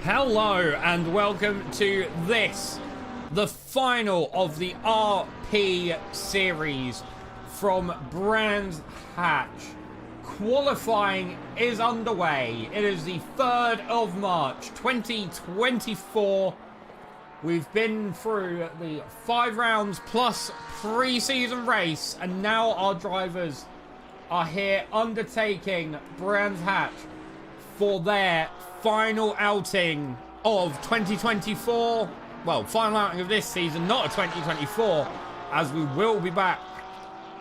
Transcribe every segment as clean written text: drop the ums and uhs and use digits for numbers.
Hello and welcome to this, the final of the RP series from Brands Hatch. Qualifying is underway. It is the 3rd of March 2024. We've been through the 5 rounds plus pre-season race, and now our drivers are here undertaking Brands Hatch for their final outing of 2024. Well, final outing of this season, not of 2024, as we will be back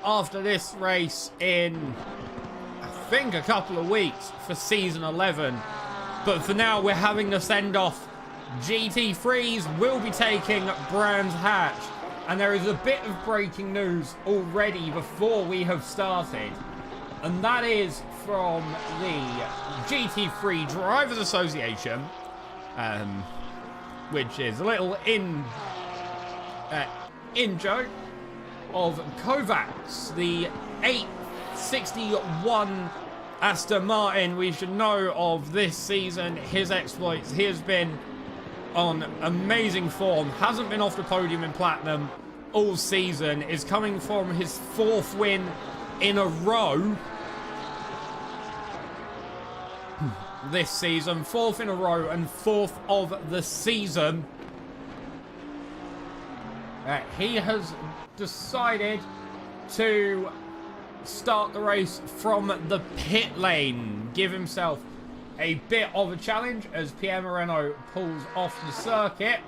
after this race in, I think, a couple of weeks for season 11. But for now, we're having the send-off. GT3s will be taking Brands Hatch, and there is a bit of breaking news already before we have started, and that is from the GT3 Drivers Association, which is a little in joke of Kovacs, the 861 Aston Martin we should know of this season. His exploits, he has been on amazing form, hasn't been off the podium in Platinum all season, is coming from his 4th win in a row this season, 4th in a row and 4th of the season. He has decided to start the race from the pit lane, give himself a bit of a challenge as Pierre Moreno pulls off the circuit.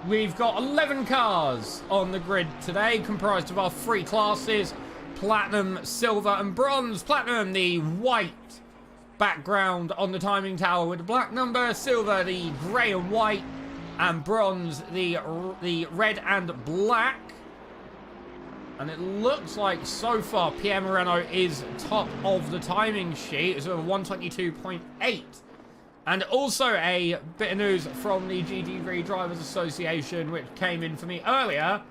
We've got 11 cars on the grid today, comprised of our 3 classes: Platinum, Silver and Bronze. Platinum, the white background on the timing tower with the black number; Silver, the grey and white; and Bronze, the red and black. And it looks like so far Pierre Moreno is top of the timing sheet. It's a 122.8. And also a bit of news from the GT3 Drivers Association, which came in for me earlier.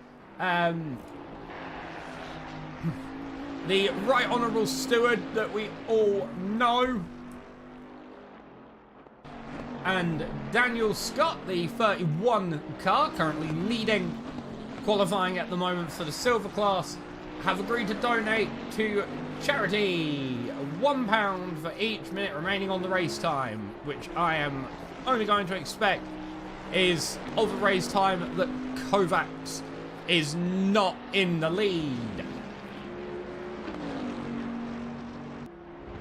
The Right Honourable Steward that we all know, and Daniel Scott, the 31 car, currently leading qualifying at the moment for the silver class, have agreed to donate to charity £1 for each minute remaining on the race time, which I am only going to expect is of the race time that Kovacs is not in the lead.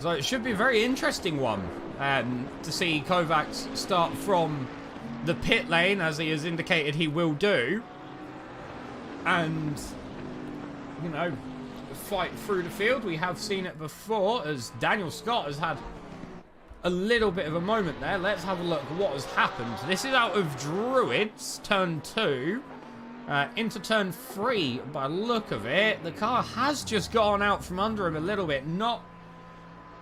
So it should be a very interesting one to see Kovacs start from the pit lane, as he has indicated he will do, and, you know, fight through the field. We have seen it before, as Daniel Scott has had a little bit of a moment there. Let's have a look at what has happened. This is out of Druids, turn 2, into turn 3 by the look of it. The car has just gone out from under him a little bit, not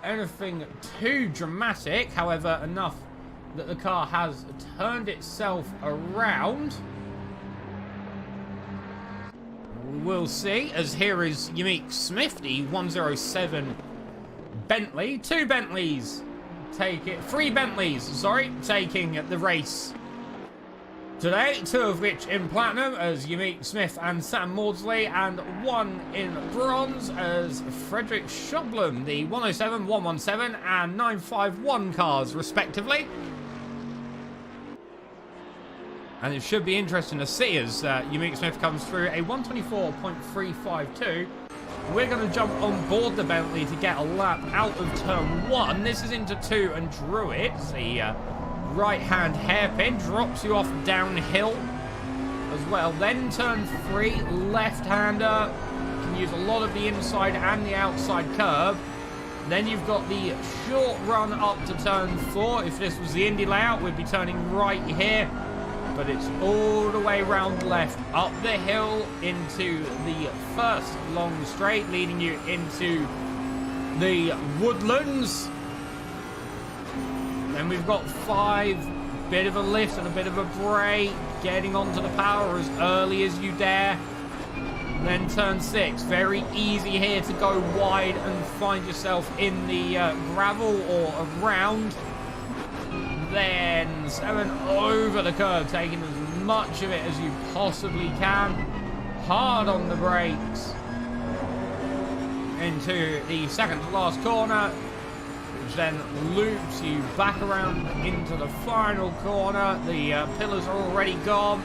anything too dramatic, however, enough that the car has turned itself around. We'll see, as here is Yamik Smith, the 107 Bentley. 3 Bentleys, sorry, taking the race today. 2 of which in Platinum, as Yamik Smith and Sam Maudsley, and 1 in Bronze as Frederick Schoblum, the 107, 117 and 951 cars, respectively. And it should be interesting to see as Yamik Smith comes through a 124.352. We're going to jump on board the Bentley to get a lap out of turn 1. This is into 2 and Druids. The right-hand hairpin drops you off downhill as well. Then turn 3, left-hander. You can use a lot of the inside and the outside curb. Then you've got the short run up to turn 4. If this was the Indy layout, we'd be turning right here. But it's all the way round left, up the hill into the first long straight, leading you into the woodlands. Then we've got 5, bit of a lift and a bit of a brake, getting onto the power as early as you dare. Then turn 6, very easy here to go wide and find yourself in the gravel or around. Then 10.7 over the curve, taking as much of it as you possibly can. Hard on the brakes into the second to last corner, which then loops you back around into the final corner. The pillars are already gone.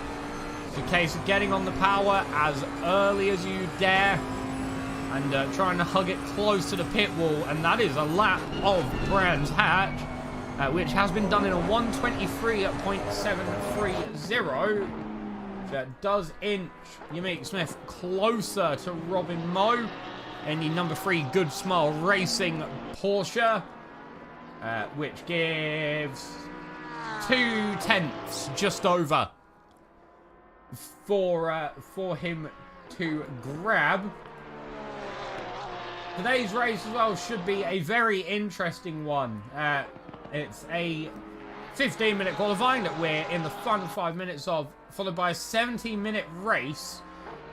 It's a case of getting on the power as early as you dare and trying to hug it close to the pit wall, and that is a lap of Brands Hatch, which has been done in a 1:23.730. That does inch Yamik Smith closer to Robin Moe in the number 3 Good Smile Racing Porsche, which gives 0.2 just over for him to grab. Today's race as well should be a very interesting one. It's a 15-minute qualifying that we're in the final 5 minutes of, followed by a 17-minute race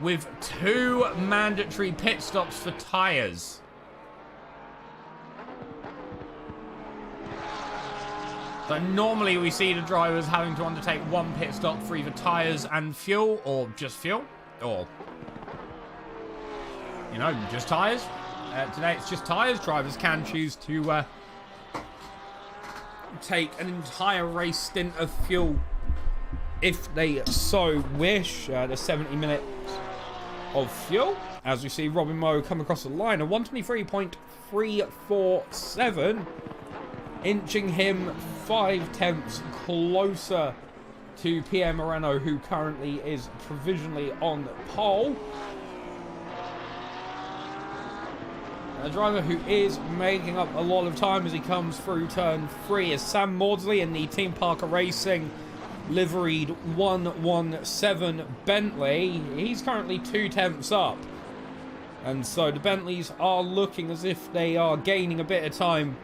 with 2 mandatory pit stops for tyres. So normally we see the drivers having to undertake 1 pit stop for either tyres and fuel, or just fuel, or, you know, just tyres. Today it's just tyres. Drivers can choose to take an entire race stint of fuel if they so wish. There's 70 minutes of fuel. As we see Robin Moe come across the line, a 1:23.347, inching him 0.5 closer to Pierre Moreno, who currently is provisionally on pole. A driver who is making up a lot of time as he comes through turn 3 is Sam Maudsley in the Team Parker Racing liveried 117 Bentley. He's currently 0.2 up, and so the Bentleys are looking as if they are gaining a bit of time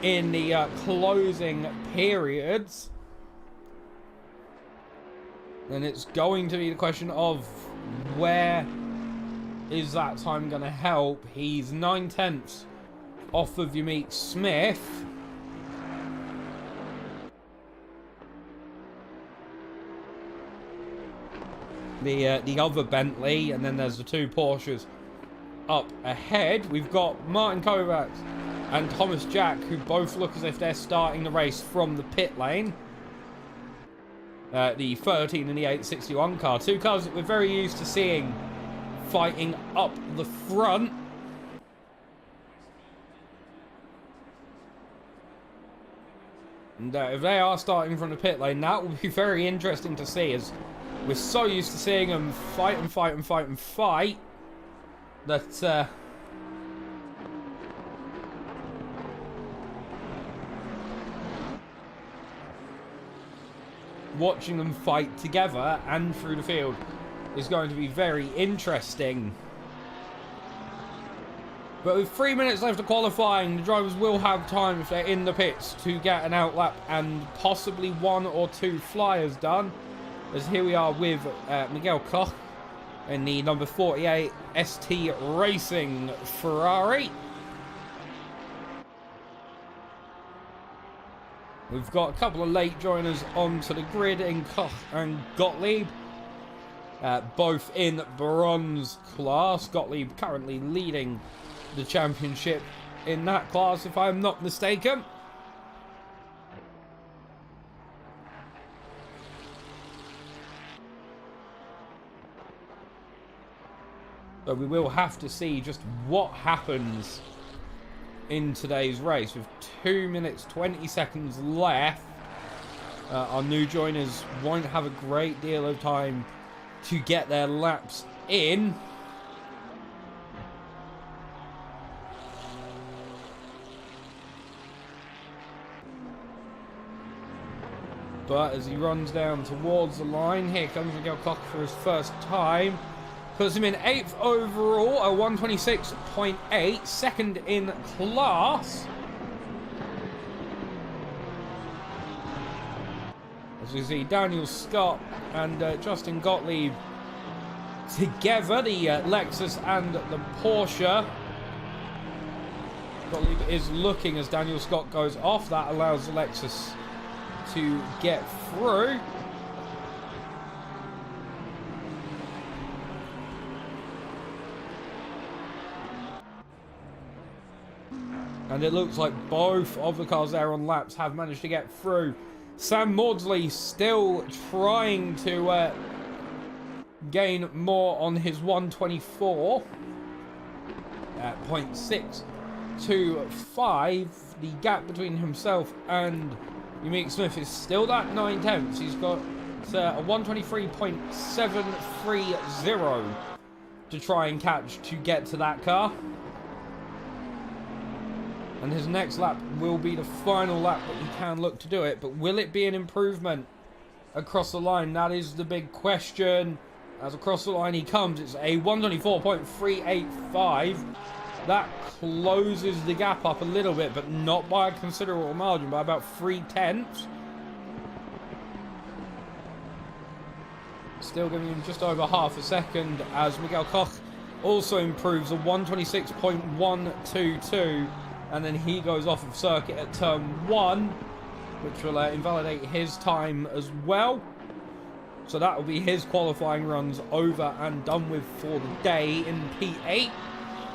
in the closing periods. And it's going to be the question of where is that time going to help. He's 0.9 off of Yamik Smith. The other Bentley, and then there's the 2 Porsches up ahead. We've got Martin Kovacs and Thomas Jack, who both look as if they're starting the race from the pit lane. The 13 and the 861 car. 2 cars that we're very used to seeing fighting up the front. And if they are starting from the pit lane, that will be very interesting to see, as we're so used to seeing them fight and fight and fight and fight that watching them fight together and through the field is going to be very interesting. But with 3 minutes left of qualifying, the drivers will have time, if they're in the pits, to get an outlap and possibly 1 or 2 flyers done. As here we are with Miguel Koch in the number 48 ST Racing Ferrari. We've got a couple of late joiners onto the grid in Koch and Gottlieb. Both in bronze class. Gottlieb currently leading the championship in that class, if I'm not mistaken. So we will have to see just what happens in today's race. With 2 minutes 20 seconds left, our new joiners won't have a great deal of time to get their laps in. But as he runs down towards the line, here comes Miguel Koch for his first time. Puts him in 8th overall, a 1:26.8, second in class. As we see Daniel Scott and Justin Gottlieb together, the Lexus and the Porsche. Gottlieb is looking as Daniel Scott goes off. That allows the Lexus to get through. And it looks like both of the cars there on laps have managed to get through. Sam Maudsley still trying to gain more on his 124 at 0.625. The gap between himself and Unique Smith is still that 9 tenths. He's got a 123.730 to try and catch to get to that car. And his next lap will be the final lap that he can look to do it. But will it be an improvement across the line? That is the big question. As across the line he comes, it's a 124.385. That closes the gap up a little bit, but not by a considerable margin, by about 3 tenths. Still giving him just over half a second as Miguel Koch also improves a 126.122. And then he goes off of circuit at turn 1, which will invalidate his time as well. So that will be his qualifying runs over and done with for the day in P8.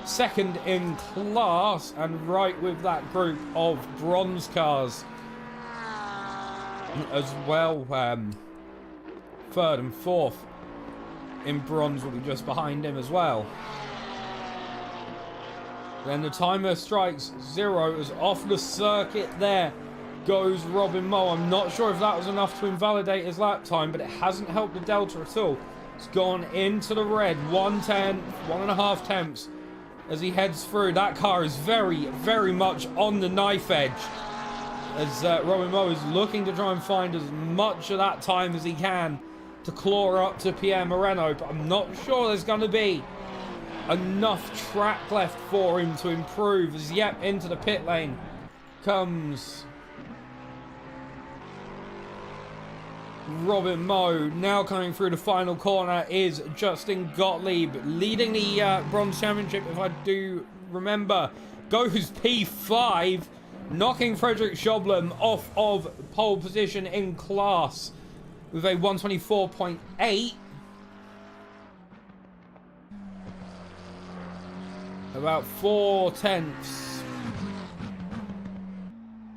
Second in class, and right with that group of bronze cars as well. Third and fourth in bronze will be just behind him as well. Then the timer strikes 0 as off the circuit there goes Robin Moe. I'm not sure if that was enough to invalidate his lap time, but it hasn't helped the delta at all. It's gone into the red, 1.5 tenths as he heads through. That car is very, very much on the knife edge as Robin Moe is looking to try and find as much of that time as he can to claw up to Pierre Moreno, but I'm not sure there's going to be enough track left for him to improve. As yep, into the pit lane comes Robin Moe. Now coming through the final corner is Justin Gottlieb, leading the bronze championship, if I do remember. Goes P5, knocking Frederick Schoblem off of pole position in class with a 124.8. About 4 tenths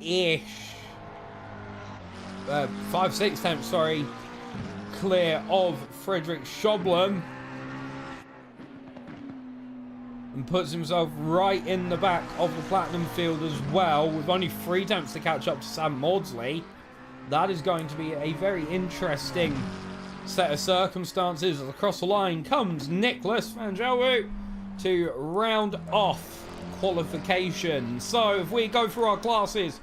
ish. 5-6 tenths, sorry, clear of Frederick Schoblem. And puts himself right in the back of the platinum field as well, with only 3 tenths to catch up to Sam Maudsley. That is going to be a very interesting set of circumstances. Across the line comes Nicholas Vangelwu to round off qualification. So if we go through our classes,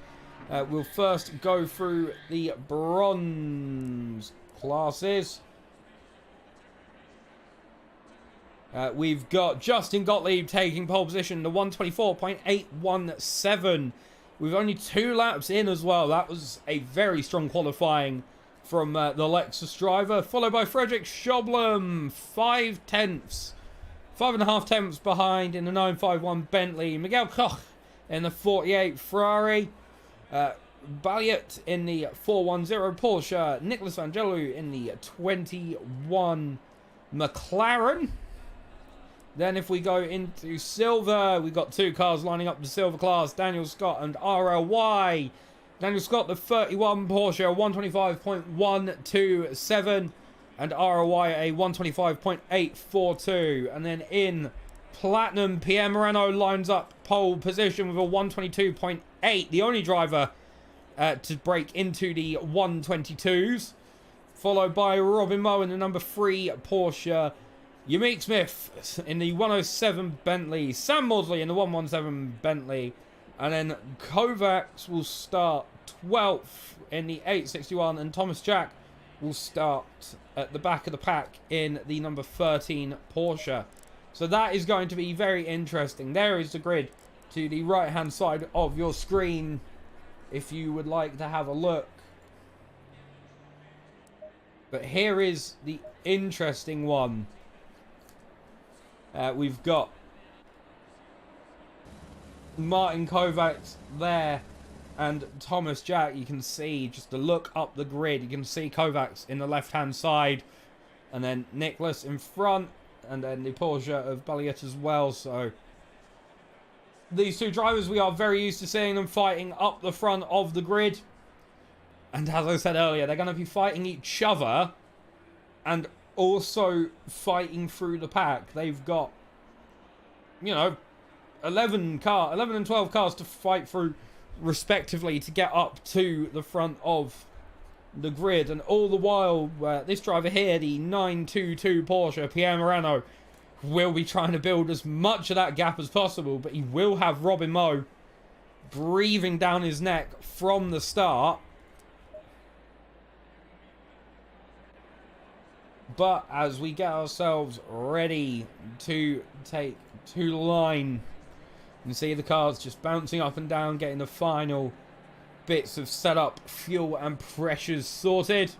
we'll first go through the bronze classes. We've got Justin Gottlieb taking pole position, the 124.817. With only 2 laps in as well. That was a very strong qualifying from the Lexus driver. Followed by Frederick Schoblem, 5 tenths. 5.5 tenths behind in the 951 Bentley. Miguel Koch in the 48 Ferrari. Balliot in the 410 Porsche. Nicholas Vangelwu in the 21 McLaren. Then if we go into silver, we've got 2 cars lining up the silver class. Daniel Scott and RLY. Daniel Scott, the 31 Porsche, 125.127. And RLY, a 125.842. And then in platinum, Pierre Moreno lines up pole position with a 122.8. The only driver to break into the 122s. Followed by Robin Moe in the number 3 Porsche. Unique Smith in the 107 Bentley. Sam Maudsley in the 117 Bentley. And then Kovacs will start 12th in the 861. And Thomas Jack will start at the back of the pack in the number 13 Porsche. So that is going to be very interesting. There is the grid to the right hand side of your screen if you would like to have a look. But here is the interesting one. We've got Martin Kovacs there And Thomas Jack, you can see, just to look up the grid, you can see Kovacs in the left-hand side. And then Nicholas in front. And then the Porsche of Balliet as well. So these two drivers, we are very used to seeing them fighting up the front of the grid. And as I said earlier, they're going to be fighting each other. And also fighting through the pack. They've got, you know, 11 and 12 cars to fight through respectively to get up to the front of the grid. And all the while, this driver here, the 922 Porsche, Pierre Morano, will be trying to build as much of that gap as possible, but he will have Robin Moe breathing down his neck from the start. But as we get ourselves ready to take to the line, you can see the cars just bouncing up and down, getting the final bits of setup, fuel and pressures sorted.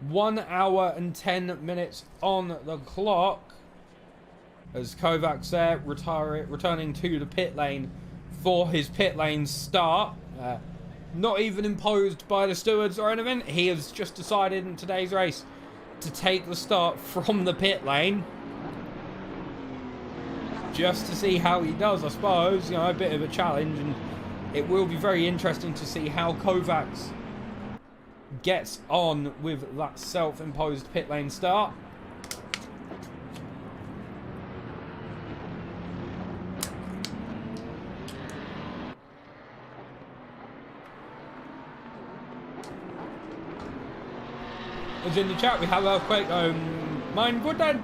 One hour and 10 minutes on the clock as Kovacs there returning to the pit lane for his pit lane start. Not even imposed by the stewards or anything. He has just decided in today's race to take the start from the pit lane. Just to see how he does, I suppose. You know, a bit of a challenge. And it will be very interesting to see how Kovacs gets on with that self-imposed pit lane start. As in the chat, we have a quick mind good then.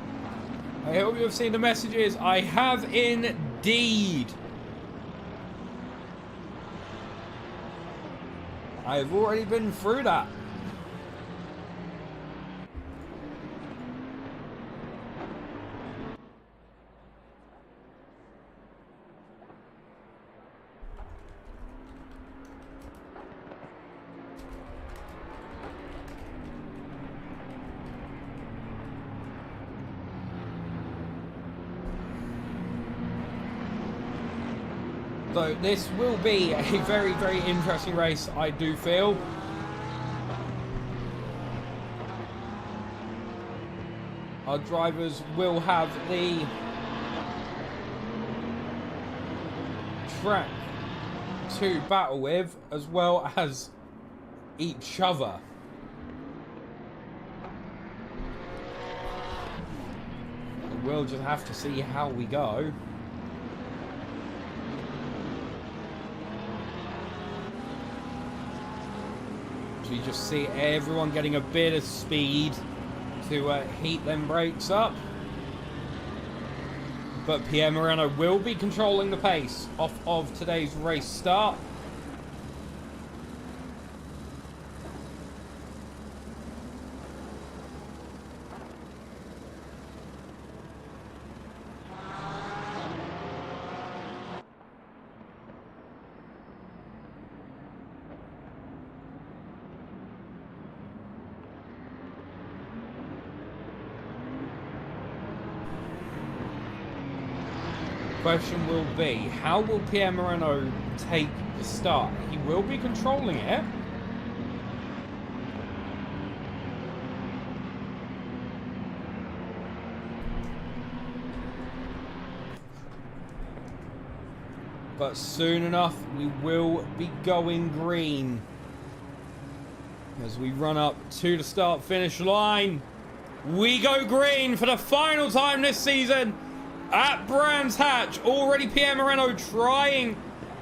I hope you have seen the messages. I have indeed. I've already been through that. So this will be a very, very interesting race, I do feel. Our drivers will have the track to battle with, as well as each other. We'll just have to see how we go. You just see everyone getting a bit of speed to heat them brakes up. But Pierre Morano will be controlling the pace off of today's race start. Question will be, how will Pierre Morano take the start? He will be controlling it. But soon enough, we will be going green as we run up to the start-finish line. We go green for the final time this season at Brands Hatch. Already Pierre Morano trying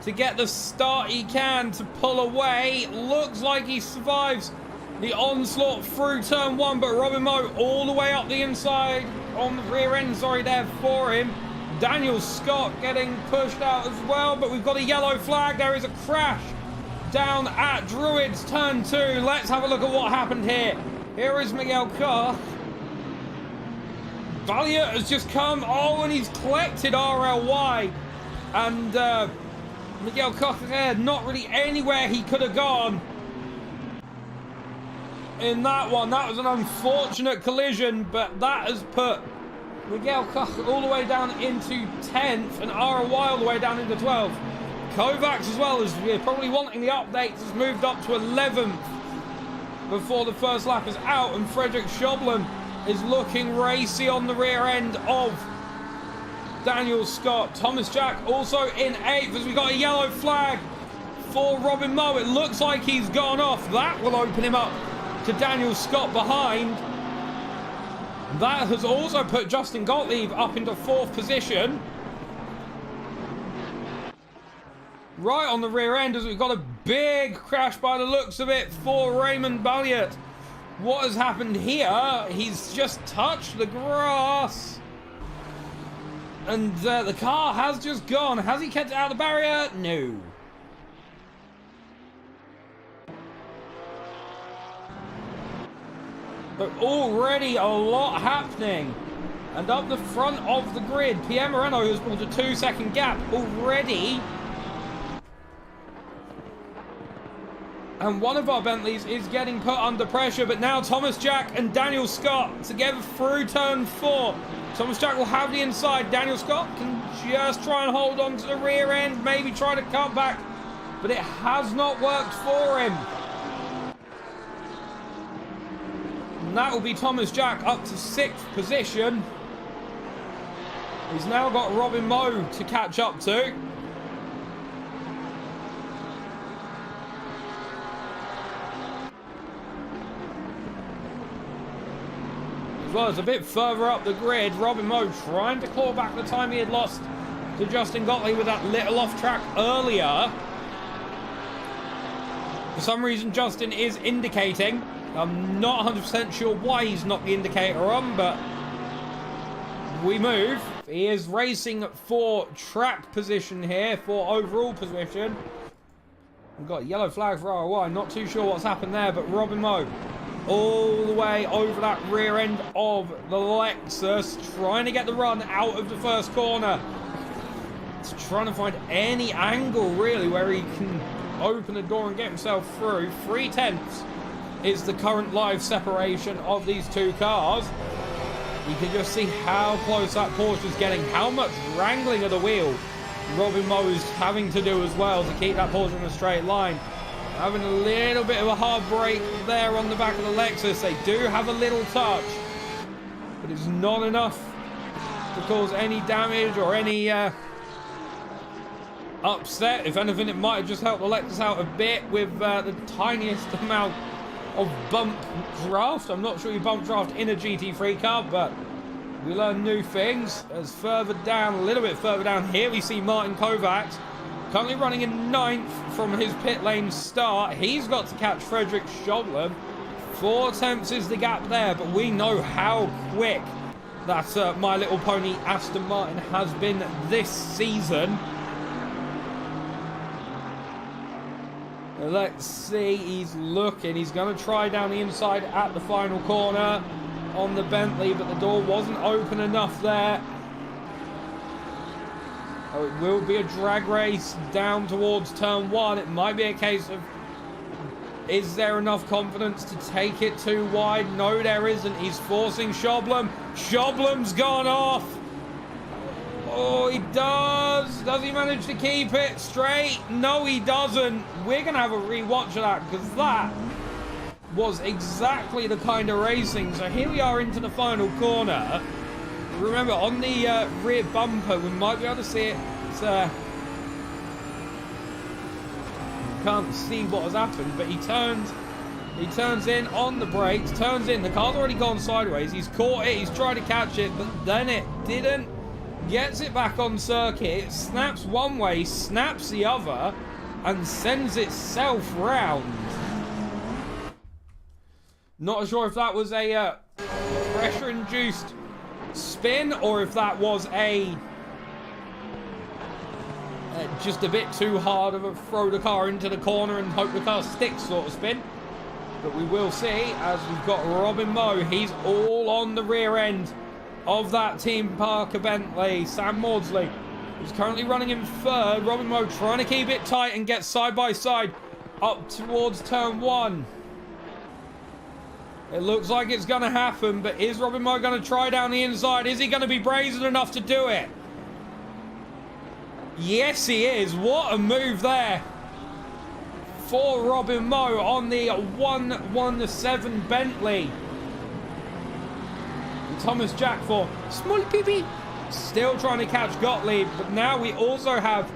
to get the start he can to pull away. Looks like he survives the onslaught through turn one, but Robin Moe all the way up the inside on the rear end, sorry, there for him. Daniel Scott getting pushed out as well, but we've got a yellow flag. There is a crash down at Druids turn two. Let's have a look at what happened here. Here is Miguel Koch. Balliet has just come. Oh, and he's collected RLY. And Miguel Koch there, not really anywhere he could have gone. in that one. That was an unfortunate collision, but that has put Miguel Koch all the way down into 10th and ROY all the way down into 12th. Kovacs as well, as we're probably wanting the updates, has moved up to 11th before the first lap is out, and Frederick Schoblin is looking racy on the rear end of Daniel Scott. Thomas Jack also in 8th as we got a yellow flag for Robin Moe. It looks like he's gone off. That will open him up to Daniel Scott behind. That has also put Justin Gottlieb up into 4th position. Right on the rear end, as we've got a big crash by the looks of it for Raymond Balliet. What has happened here? He's just touched the grass. And the car has just gone. Has he kept it out of the barrier? No. But already a lot happening. And up the front of the grid, Pierre Moreno has brought a 2-second gap already. And one of our Bentleys is getting put under pressure, but now Thomas Jack and Daniel Scott together through turn 4. Thomas Jack will have the inside. Daniel Scott can just try and hold on to the rear end, maybe try to cut back, but it has not worked for him. And that will be Thomas Jack up to 6th position. He's now got Robin Moe to catch up to. As well as a bit further up the grid, Robin Moe trying to claw back the time he had lost to Justin Gottlieb with that little off track earlier. For some reason, Justin is indicating. I'm not 100% sure why he's not the indicator on, but we move. He is racing for track position here, for overall position. We've got a yellow flag for ROI. Not too sure what's happened there, but Robin Moe all the way over that rear end of the Lexus, trying to get the run out of the first corner. He's trying to find any angle, really, where he can open the door and get himself through. 3/10 is the current live separation of these two cars. You can just see how close that Porsche is getting, how much wrangling of the wheel Robin Moe is having to do as well to keep that Porsche in a straight line. Having a little bit of a hard brake there on the back of the Lexus. They do have a little touch, but it's not enough to cause any damage or any upset. If anything, it might have just helped the Lexus out a bit with the tiniest amount of bump draft. I'm not sure you bump draft in a GT3 car, but we learn new things. As further down, a little bit further down here, we see Martin Kovacs currently running in 9th from his pit lane start. He's got to catch Frederick Schoblin. 4/10 is the gap there, but we know how quick that My Little Pony Aston Martin has been this season. Let's see, he's looking. He's going to try down the inside at the final corner on the Bentley, but the door wasn't open enough there. Oh, it will be a drag race down towards turn 1. It might be a case of, is there enough confidence to take it too wide? No, there isn't. He's forcing Schoblin. Schoblin's gone off. Oh, he does. Does he manage to keep it straight? No, he doesn't. We're going to have a rewatch of that, because that was exactly the kind of racing. So here we are into the final corner. Remember, on the rear bumper, we might be able to see it. It's, can't see what has happened, but he turns in on the brakes, turns in. The car's already gone sideways. He's caught it. He's tried to catch it, but then it didn't. Gets it back on circuit. It snaps one way, snaps the other, and sends itself round. Not sure if that was a pressure-induced spin, or if that was a just a bit too hard of a throw the car into the corner and hope the car sticks sort of spin. But we will see, as we've got Robin Moe. He's all on the rear end of that Team Parker Bentley. Sam Maudsley is currently running in 3rd. Robin Moe trying to keep it tight and get side by side up towards turn 1. It looks like it's going to happen, but is Robin Moe going to try down the inside? Is he going to be brazen enough to do it? Yes, he is. What a move there for Robin Moe on the 117 Bentley. And Thomas Jack for Small Pee-Pee. Still trying to catch Gottlieb, but now we also have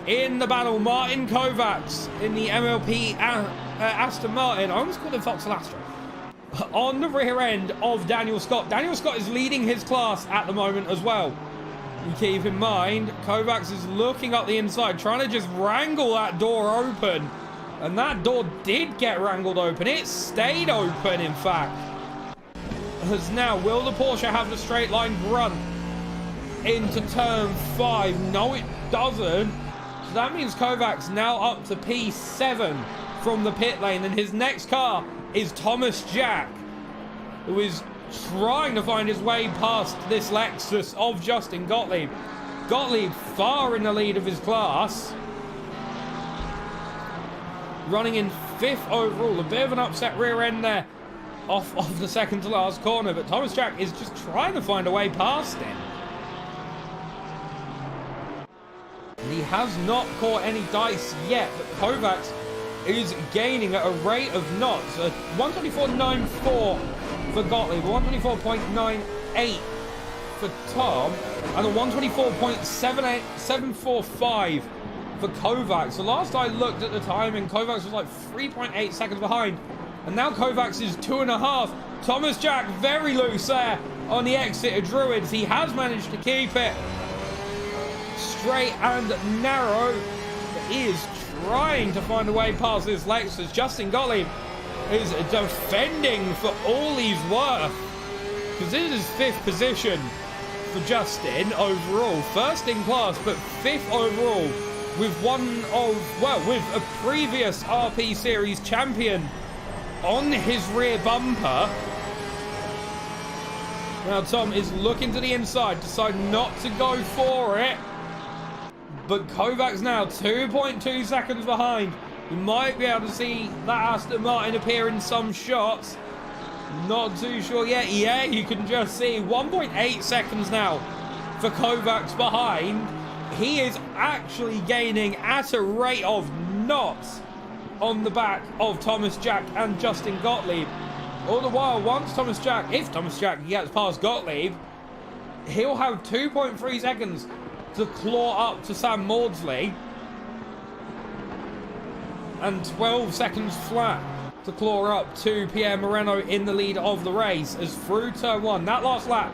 in the battle Martin Kovacs in the MLP Aston Martin. I almost called it Vauxhall Astra. On the rear end of Daniel Scott. Daniel Scott is leading his class at the moment as well. You keep in mind, Kovacs is looking up the inside, trying to just wrangle that door open. And that door did get wrangled open. It stayed open, in fact. As now, will the Porsche have the straight line run into turn 5? No, it doesn't. So that means Kovacs now up to P7 from the pit lane. And his next car is Thomas Jack, who is trying to find his way past this Lexus of Justin Gottlieb. Gottlieb far in the lead of his class. Running in 5th overall. A bit of an upset rear end there off of the second to last corner. But Thomas Jack is just trying to find a way past him. And he has not caught any dice yet. But Kovacs is gaining at a rate of knots. 124.94 for Gottlieb, 124.98 for Tom, and a 124.745 for Kovacs. So last I looked at the time, and Kovacs was like 3.8 seconds behind, and now Kovacs is 2.5. Thomas Jack very loose there on the exit of Druids. He has managed to keep it straight and narrow, but he is trying to find a way past this Lexus. Justin Gottlieb is defending for all he's worth, because this is 5th position for Justin overall. 1st in class, but 5th overall with with a previous RP Series champion on his rear bumper. Now Tom is looking to the inside, decide not to go for it. But Kovacs now 2.2 seconds behind. You might be able to see that Aston Martin appear in some shots. Not too sure yet. Yeah, you can just see 1.8 seconds now for Kovacs behind. He is actually gaining at a rate of knots on the back of Thomas Jack and Justin Gottlieb. All the while, if Thomas Jack gets past Gottlieb, he'll have 2.3 seconds to claw up to Sam Maudsley, and 12 seconds flat to claw up to Pierre Moreno in the lead of the race. As through turn 1, that last lap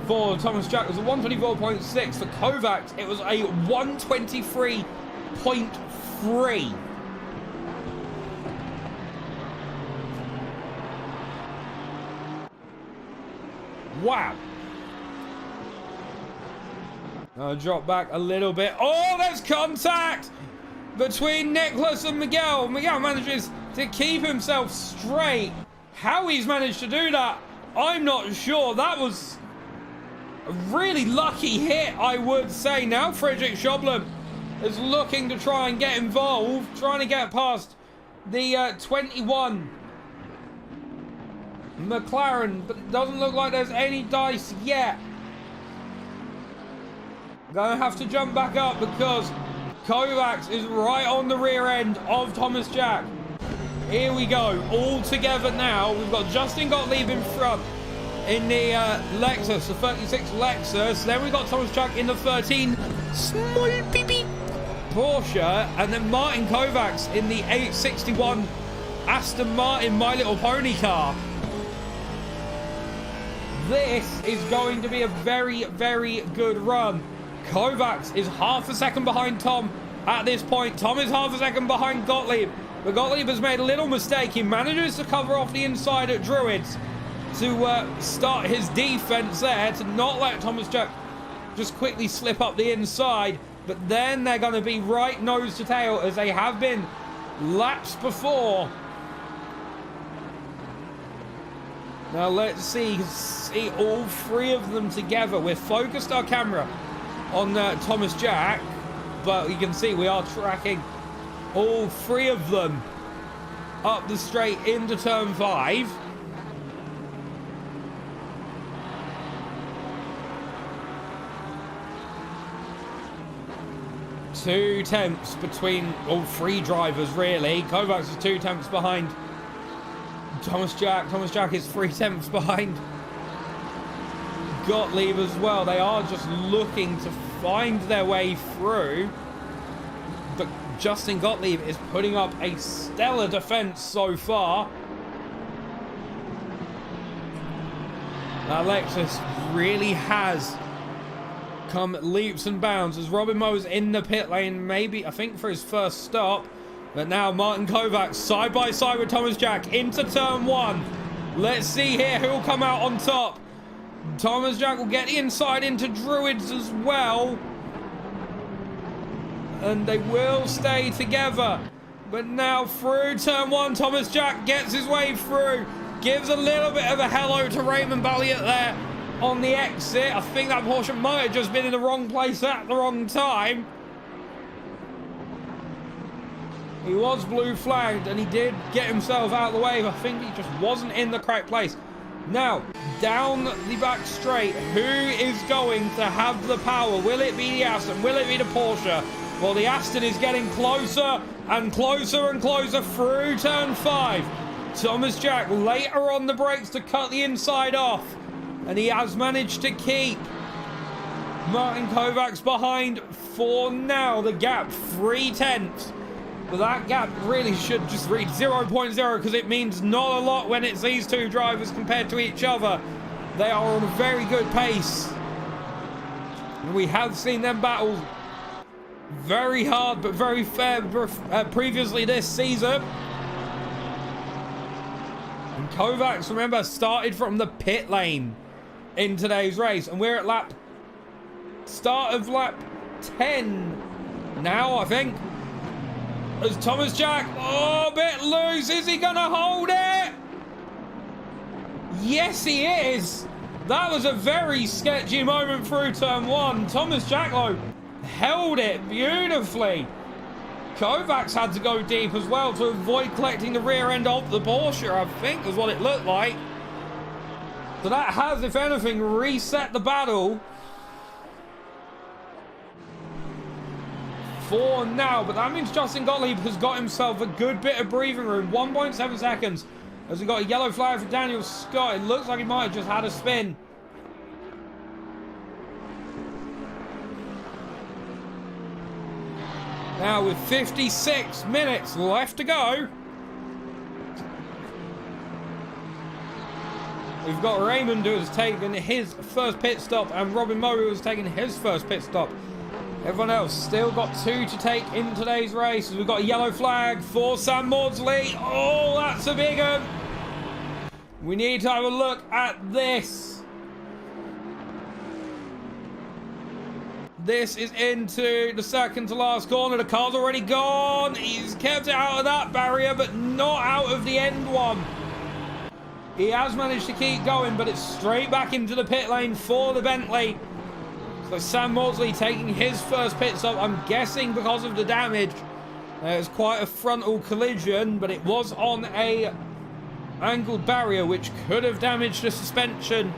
for Thomas Jack was a 124.6. For Kovacs, it was a 123.3. Wow. I'll drop back a little bit. Oh, there's contact between Nicholas and Miguel. Miguel manages to keep himself straight. How he's managed to do that, I'm not sure. That was a really lucky hit, I would say. Now Frederick Schoblem is looking to try and get involved, trying to get past the 21 McLaren, but it doesn't look like there's any dice yet. Gonna have to jump back up because Kovacs is right on the rear end of Thomas Jack. Here we go, all together now. We've got Justin Gottlieb in front in the Lexus, the 36 Lexus. Then we've got Thomas Jack in the 13 Small Pee-Pee Porsche. And then Martin Kovacs in the 861 Aston Martin My Little Pony car. This is going to be a very, very good run. Kovacs is half a second behind Tom at this point. Tom is half a second behind Gottlieb. But Gottlieb has made a little mistake. He manages to cover off the inside at Druids to start his defense there, to not let Thomas Jack just quickly slip up the inside. But then they're going to be right nose to tail, as they have been laps before. Now let's see all three of them together. We've focused our camera on Thomas Jack, but you can see we are tracking all three of them up the straight into turn 5. 2 tenths between all 3 drivers, really. Kovacs is 2 tenths behind Thomas Jack. Thomas Jack is 3 tenths behind Gottlieb as well. They are just looking to find their way through. But Justin Gottlieb is putting up a stellar defense so far. Alexis really has come leaps and bounds as Robin Moe's in the pit lane, maybe, I think, for his first stop. But now Martin Kovacs side by side with Thomas Jack into turn 1. Let's see here who will come out on top. Thomas Jack will get the inside into Druids as well. And they will stay together. But now through turn 1, Thomas Jack gets his way through. Gives a little bit of a hello to Raymond Balliet there on the exit. I think that Porsche might have just been in the wrong place at the wrong time. He was blue flagged and he did get himself out of the way. I think he just wasn't in the correct place. Now, down the back straight, who is going to have the power? Will it be the Aston? Will it be the Porsche? Well, the Aston is getting closer and closer and closer through turn 5. Thomas Jack later on the brakes to cut the inside off. And he has managed to keep Martin Kovacs behind for now. The gap 3 tenths. But that gap really should just reach 0.0 because it means not a lot when it's these 2 drivers compared to each other. They are on a very good pace. And we have seen them battle very hard but very fair previously this season. And Kovacs, remember, started from the pit lane in today's race. And we're at start of lap 10 now, I think. As Thomas Jack, a bit loose. Is he going to hold it? Yes, he is. That was a very sketchy moment through turn 1. Thomas Jack, though, held it beautifully. Kovacs had to go deep as well to avoid collecting the rear end of the Porsche, I think, is what it looked like. So that has, if anything, reset the battle for now. But that means Justin Gottlieb has got himself a good bit of breathing room. 1.7 seconds as we got a yellow flag for Daniel Scott. It looks like he might have just had a spin. Now with 56 minutes left to go, we've got Raymond who has taken his first pit stop and Robin Moe who has taken his first pit stop. Everyone else still got 2 to take in today's race. We've got a yellow flag for Sam Maudsley. Oh, that's a big one. We need to have a look at this. This is into the second to last corner. The car's already gone. He's kept it out of that barrier, but not out of the end one. He has managed to keep going, but it's straight back into the pit lane for the Bentley. So Sam Maudsley taking his first pit stop, I'm guessing because of the damage. It was quite a frontal collision, but it was on a angled barrier, which could have damaged the suspension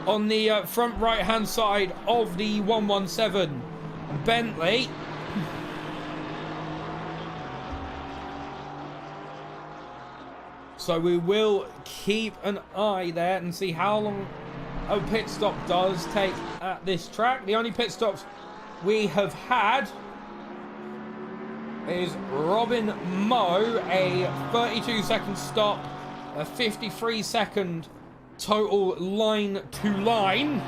on the front right hand side of the 117 Bentley. So we will keep an eye there and see how long a pit stop does take at this track. The only pit stops we have had is Robin Moe, a 32-second stop, a 53-second total line to line.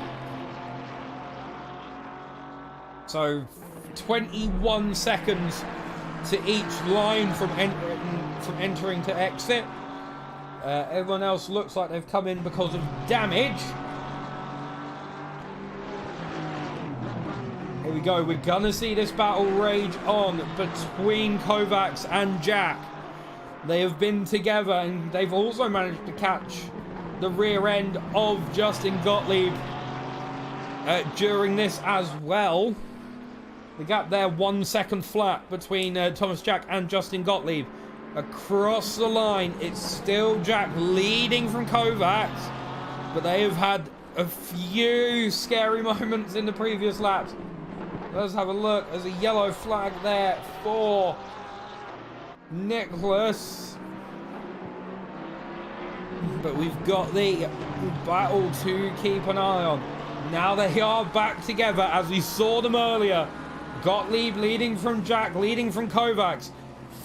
So 21 seconds to each line from entering to exit. Everyone else looks like they've come in because of damage. Here we go. We're gonna see this battle rage on between Kovacs and Jack. They have been together and they've also managed to catch the rear end of Justin Gottlieb during this as well. The gap there 1 second flat between Thomas Jack and Justin Gottlieb. Across the line, it's still Jack leading from Kovacs, but they have had a few scary moments in the previous laps. Let's have a look. There's a yellow flag there for Nicholas. But we've got the battle to keep an eye on. Now they are back together as we saw them earlier. Gottlieb leading from Jack, leading from Kovacs.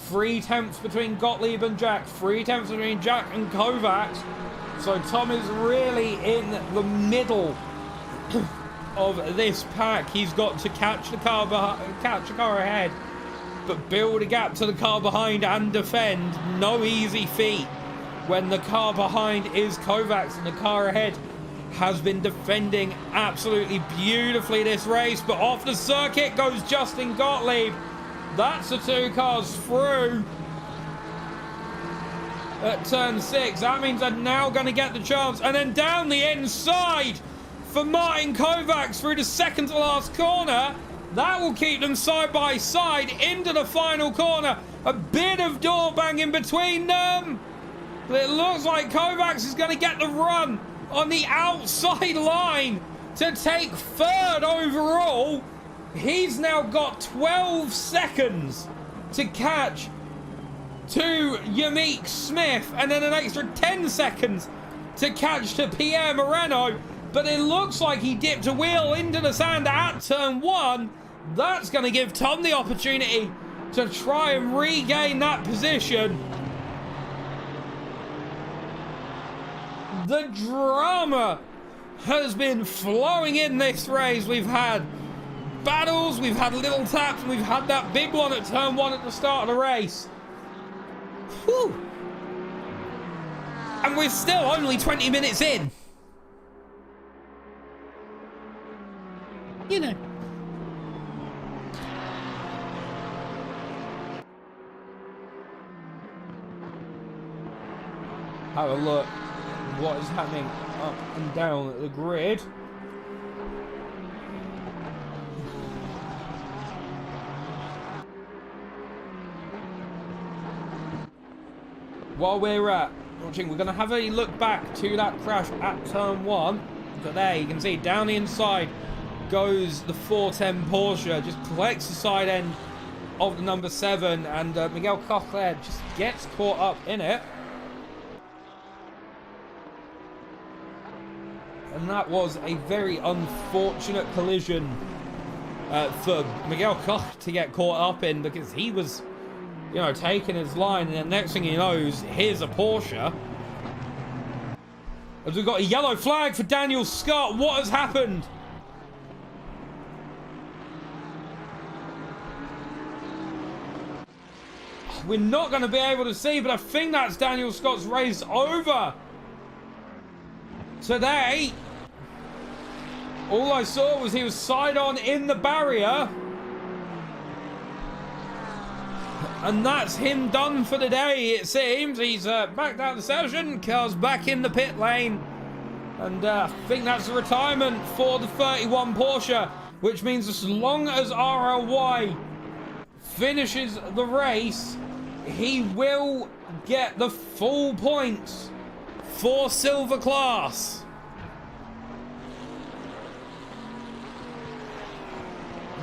3 tenths between Gottlieb and Jack. 3 tenths between Jack and Kovacs. So Tom is really in the middle of this pack. He's got to catch the car ahead, but build a gap to the car behind and defend. No easy feat when the car behind is Kovacs and the car ahead has been defending absolutely beautifully this race. But off the circuit goes Justin Gottlieb. That's the 2 cars through at turn 6. That means they're now going to get the chance. And then down the inside for Martin Kovacs through the second to last corner. That will keep them side by side into the final corner. A bit of door banging between them. But it looks like Kovacs is going to get the run on the outside line to take 3rd overall. He's now got 12 seconds to catch to Yamik Smith, and then an extra 10 seconds to catch to Pierre Moreno. But it looks like he dipped a wheel into the sand at turn 1. That's going to give Tom the opportunity to try and regain that position. The drama has been flowing in this race. We've had battles, we've had little taps, and we've had that big one at turn 1 at the start of the race. Whew. And we're still only 20 minutes in. You know. Have a look at what is happening up and down the grid. While we're watching, we're going to have a look back to that crash at turn 1. But there, you can see down the inside goes the 410 Porsche. Just collects the side end of the number 7. And Miguel Koch there just gets caught up in it. And that was a very unfortunate collision for Miguel Koch to get caught up in, because he was, you know, taking his line, and the next thing he knows, here's a Porsche. As we've got a yellow flag for Daniel Scott. What has happened? We're not going to be able to see, but I think that's Daniel Scott's race over today. All I saw was he was side on in the barrier. And that's him done for the day, it seems. He's backed out of the session, car's back in the pit lane. And I think that's a retirement for the 31 Porsche, which means as long as RLY finishes the race, he will get the full points for silver class.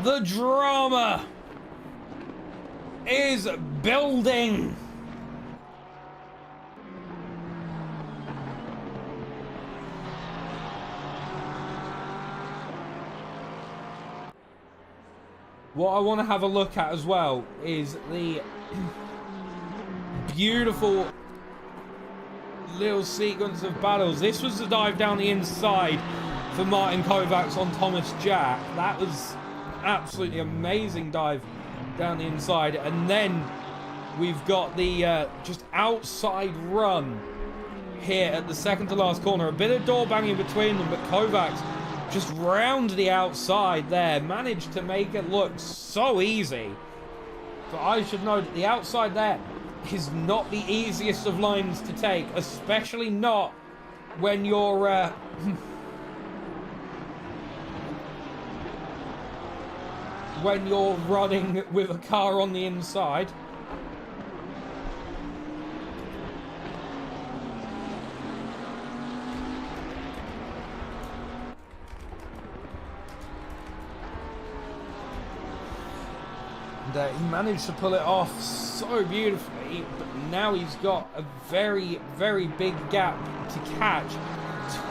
The drama is building. What I want to have a look at as well is the beautiful little sequence of battles. This was the dive down the inside for Martin Kovacs on Thomas Jack. That was absolutely amazing dive down the inside. And then we've got the just outside run here at the second to last corner. A bit of door banging between them, but Kovacs just round the outside there, managed to make it look so easy. But I should know that the outside there is not the easiest of lines to take, especially not when you're when you're running with a car on the inside. he managed to pull it off so beautifully, but now he's got a very, very big gap to catch.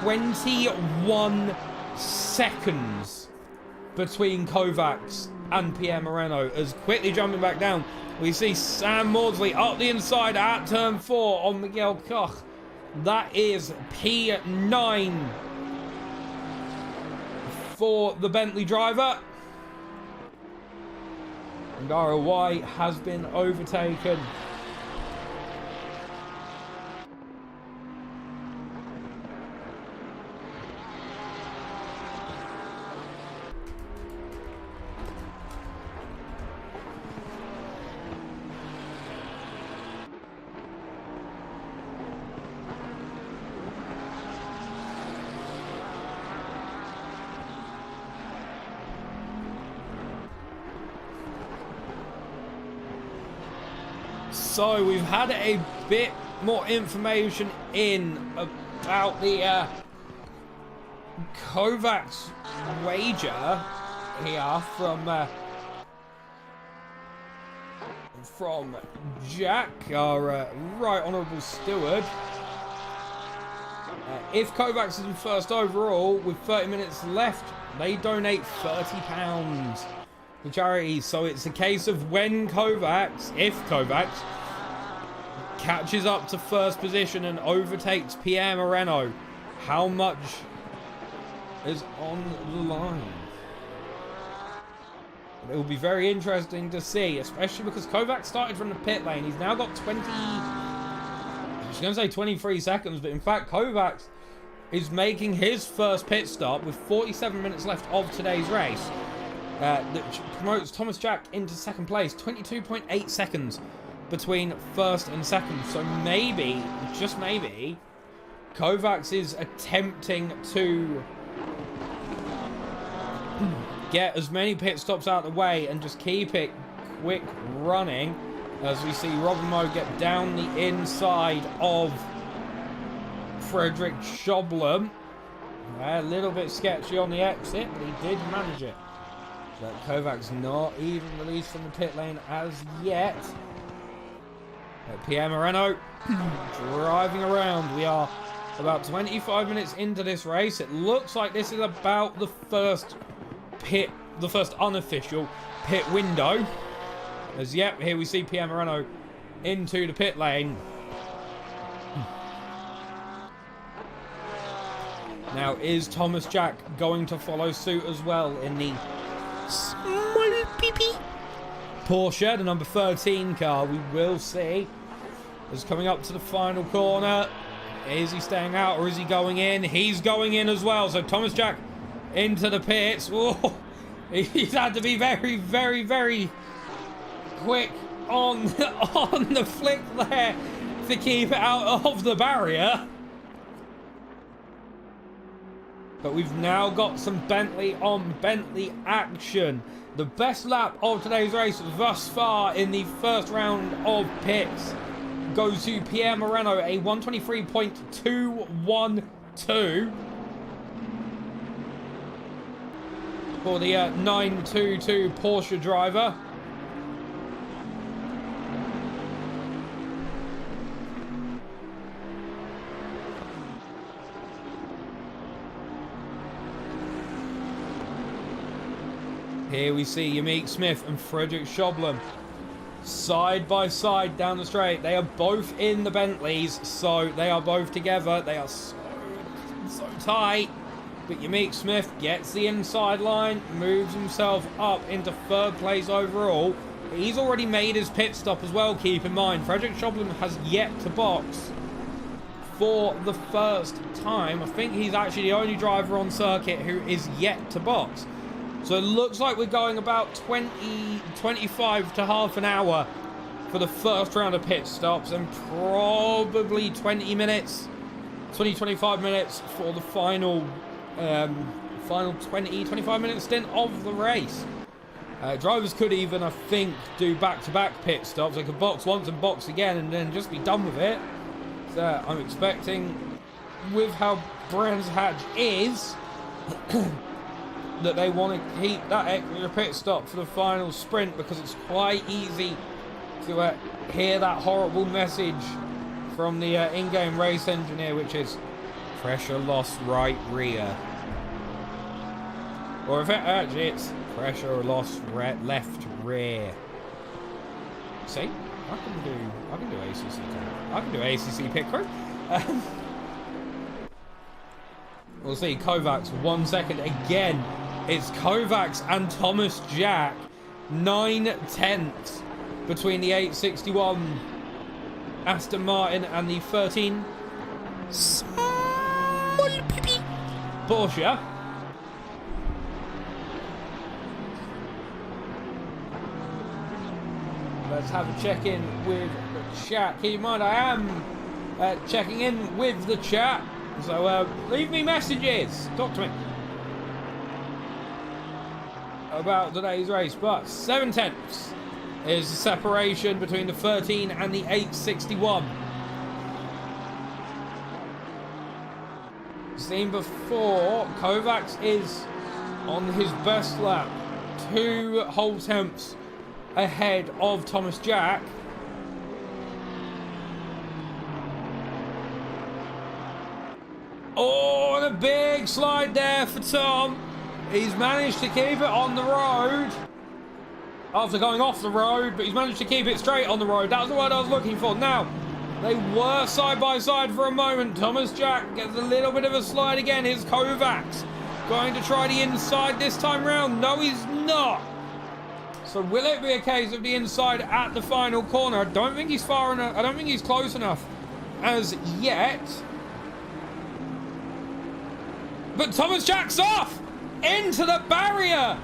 21 seconds between Kovacs and Pierre Moreno. As quickly jumping back down, we see Sam Maudsley up the inside at turn 4 on Miguel Koch. That is P9 for the Bentley driver. And ROY has been overtaken. So we've had a bit more information in about the Kovacs wager here from Jack, our right honourable steward. If Kovacs is in first overall with 30 minutes left, they donate £30 to charity. So it's a case of when Kovacs, if Kovacs catches up to first position and overtakes Pierre Moreno, how much is on the line? It will be very interesting to see, especially because Kovacs started from the pit lane. He's now got 23 seconds, but in fact Kovacs is making his first pit stop with 47 minutes left of today's race. That promotes Thomas Jack into second place. 22.8 seconds between first and second. So maybe, just maybe, Kovacs is attempting to get as many pit stops out of the way and just keep it quick running, as we see Robin Moe get down the inside of Frederick Schoblem. A little bit sketchy on the exit, but he did manage it. But Kovacs not even released from the pit lane as yet. Pierre Moreno driving around. We are about 25 minutes into this race. It looks like this is about the first unofficial pit window. As yep, here we see Pierre Moreno into the pit lane. Now, is Thomas Jack going to follow suit as well in the small pee-pee Porsche, the number 13 car? We will see. Is coming up to the final corner. Is he staying out or is he going in? He's going in as well. So Thomas Jack into the pits. Whoa. He's had to be very, very, very quick on the flick there to keep it out of the barrier. But we've now got some Bentley on Bentley action. The best lap of today's race thus far in the first round of pits goes to Pierre Moreno, a 123.212 for the 922 Porsche driver. Here we see Yamik Smith and Frederick Schoblem side by side down the straight. They are both in the Bentleys, so they are both together. They are so tight. But Yamik Smith gets the inside line, moves himself up into third place overall. He's already made his pit stop as well, keep in mind. Frederick Schoblem has yet to box for the first time. I think he's actually the only driver on circuit who is yet to box. So it looks like we're going about 25 to half an hour for the first round of pit stops, and probably 25 minutes for the final 25 minute stint of the race. Drivers could even, I think, do back-to-back pit stops. They could box once and box again and then just be done with it. So I'm expecting, with how Brands Hatch is, that they want to keep that extra pit stop for the final sprint, because it's quite easy to hear that horrible message from the in-game race engineer, which is pressure loss right rear. Or if actually it's pressure loss left rear. See? I can do ACC. I can do ACC pit crew. We'll see. Kovacs 1 second again. It's Kovacs and Thomas Jack, 9/10 between the 861 Aston Martin and the 13 Porsche. Let's have a check-in with the chat. Keep in mind, I am checking in with the chat. So leave me messages. Talk to me about today's race. But 7/10 is the separation between the 13 and the 861. Seen before, Kovacs is on his best lap. 2 whole temps ahead of Thomas Jack. Oh, and a big slide there for Tom. He's managed to keep it on the road after going off the road, but he's managed to keep it straight on the road. That's the word I was looking for. Now, they were side by side for a moment. Thomas Jack gets a little bit of a slide again. Here's Kovacs going to try the inside this time round. No, he's not. So will it be a case of the inside at the final corner? I don't think he's far enough. I don't think he's close enough as yet. But Thomas Jack's off into the barrier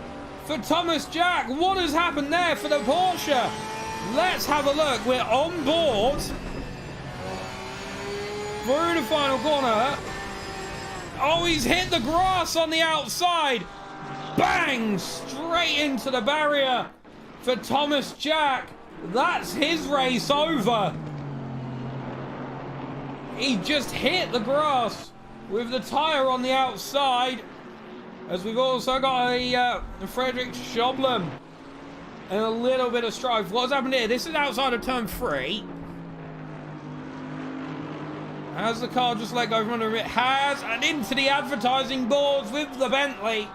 for Thomas Jack. What has happened there for the Porsche? Let's have a look. We're on board through the final corner. Oh, he's hit the grass on the outside. Bang! Straight into the barrier for Thomas Jack. That's his race over. He just hit the grass with the tyre on the outside. As we've also got a Frederick Schoblem and a little bit of strife. What's happened here? This is outside of turn 3. Has the car just let go from under it? Has, and into the advertising boards with the Bentley.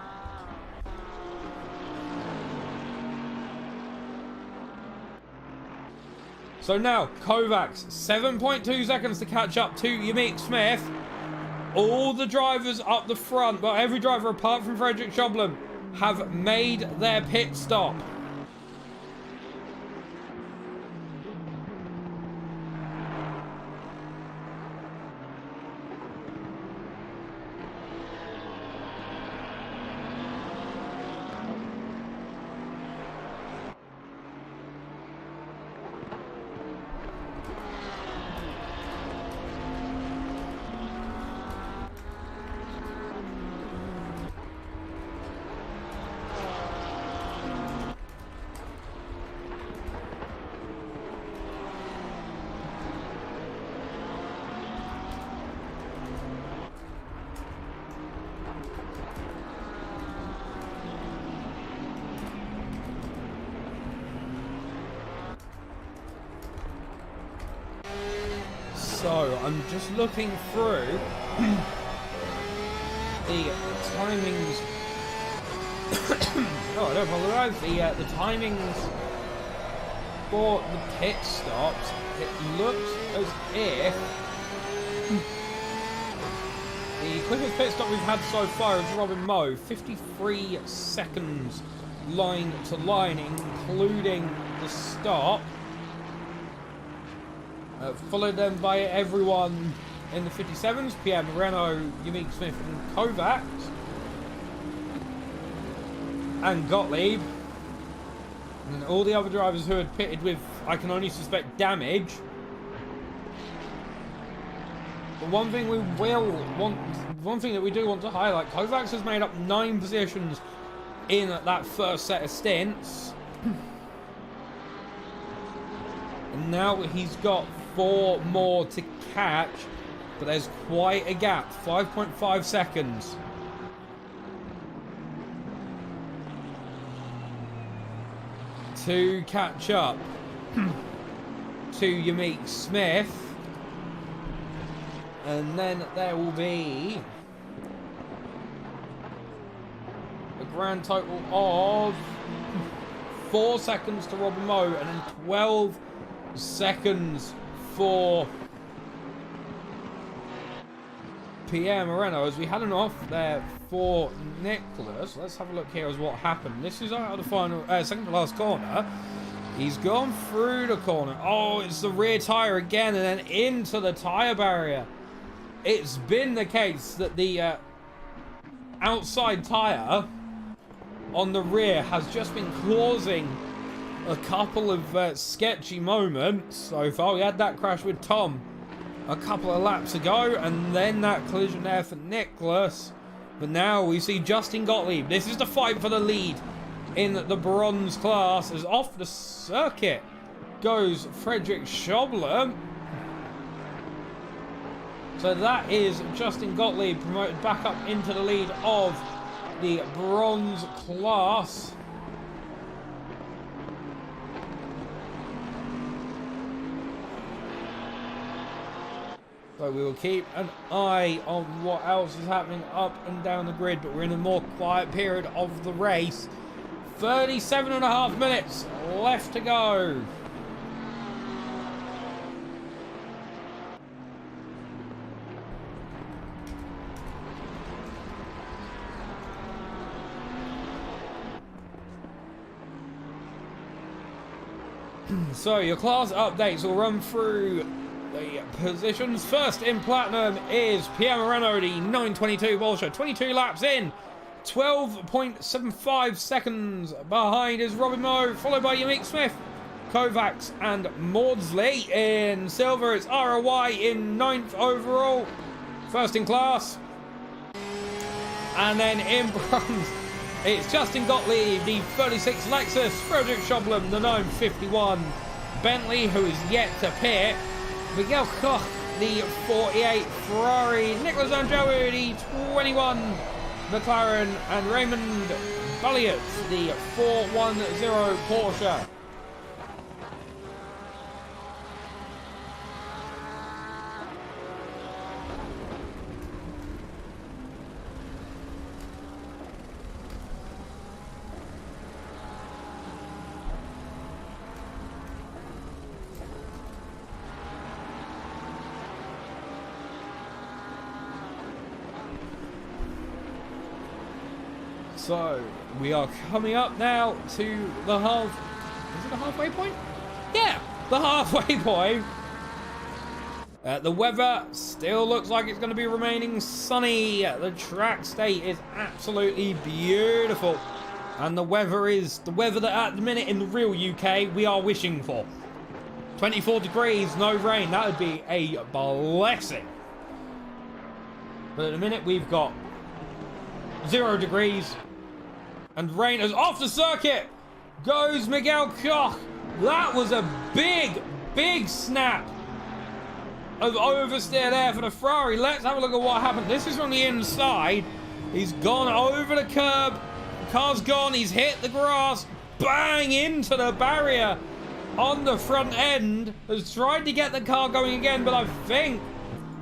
So now, Kovacs, 7.2 seconds to catch up to Yamik Smith. All the drivers up the front, but every driver apart from Frederick Schoblem, have made their pit stop. So, I'm just looking through the timings. Oh, I don't apologise. The timings for the pit stops. It looks as if the quickest pit stop we've had so far is Robin Moe, 53 seconds line to line, including the stop. Followed then by everyone in the 57s, Pierre Moreno, Yamik Smith and Kovacs. And Gottlieb. And all the other drivers who had pitted with, I can only suspect, damage. But one thing that we do want to highlight, Kovacs has made up 9 positions in that first set of stints. And now he's got 4 more to catch, but there's quite a gap, 5.5 seconds. to catch up to Ymeek Smith. And then there will be a grand total of 4 seconds to Robin Moe and then 12 seconds for Pierre Moreno, as we had an off there for Nicholas. Let's have a look here as what happened. This is out of the final, second to last corner. He's gone through the corner. Oh, it's the rear tyre again, and then into the tyre barrier. It's been the case that the outside tyre on the rear has just been causing a couple of sketchy moments so far. We had that crash with Tom a couple of laps ago, and then that collision there for Nicholas. But now we see Justin Gottlieb. This is the fight for the lead in the bronze class, as off the circuit goes Frederick Schobler. So that is Justin Gottlieb promoted back up into the lead of the bronze class. So we will keep an eye on what else is happening up and down the grid, but we're in a more quiet period of the race. 37.5 minutes left to go. So your class updates will run through the positions. First in platinum is Pierre Moreno, the 922 Bolsha. 22 laps in. 12.75 seconds behind is Robin Moe, followed by Ymeek Smith, Kovacs and Maudsley. In silver, it's ROY in 9th overall. First in class. And then in bronze, it's Justin Gottlieb, the 36 Lexus, Frederick Schobler, the 951 Bentley, who is yet to pit, Miguel Koch, the 48 Ferrari, Nicholas Angelou, the 21 McLaren, and Raymond Balliot, the 410 Porsche. So we are coming up now to the is it the halfway point? Yeah, the halfway point. The weather still looks like it's going to be remaining sunny. The track state is absolutely beautiful. And the weather is the weather that at the minute in the real UK we are wishing for. 24 degrees, no rain. That would be a blessing. But at the minute we've got 0 degrees. And rain is off the circuit. Goes Miguel Koch. That was a big, big snap of oversteer there for the Ferrari. Let's have a look at what happened. This is from the inside. He's gone over the curb. Car's gone. He's hit the grass. Bang into the barrier on the front end. Has tried to get the car going again, but I think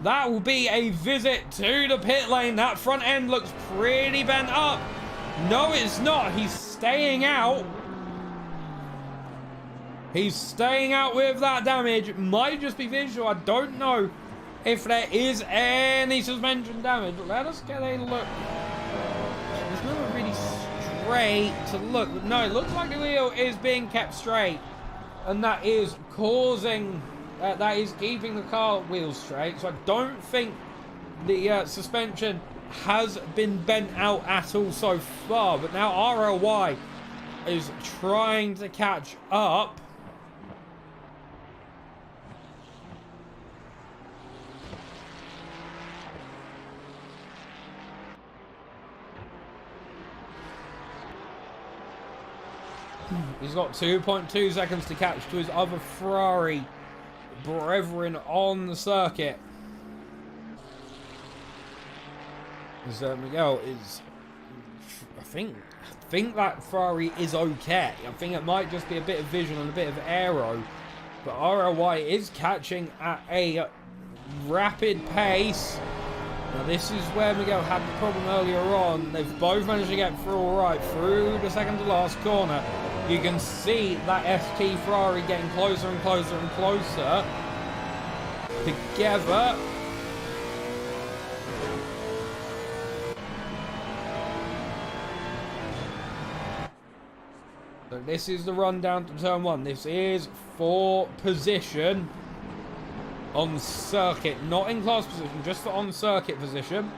that will be a visit to the pit lane. That front end looks pretty bent up. No, it's not. He's staying out. He's staying out with that damage. It might just be visual. I don't know if there is any suspension damage. But let us get a look. It's not really straight to look. No, it looks like the wheel is being kept straight. And that is causing... that is keeping the car wheels straight. So I don't think the suspension has been bent out at all so far, but now ROY is trying to catch up. He's got 2.2 seconds to catch to his other Ferrari brethren on the circuit. Miguel is think that Ferrari is okay. I think it might just be a bit of vision and a bit of aero. But ROY is catching at a rapid pace. Now this is where Miguel had the problem earlier on. They've both managed to get through alright through the second to last corner. You can see that ST Ferrari getting closer and closer and closer together. So this is the run down to turn one. This is for position on circuit, not in class position, just for on circuit position.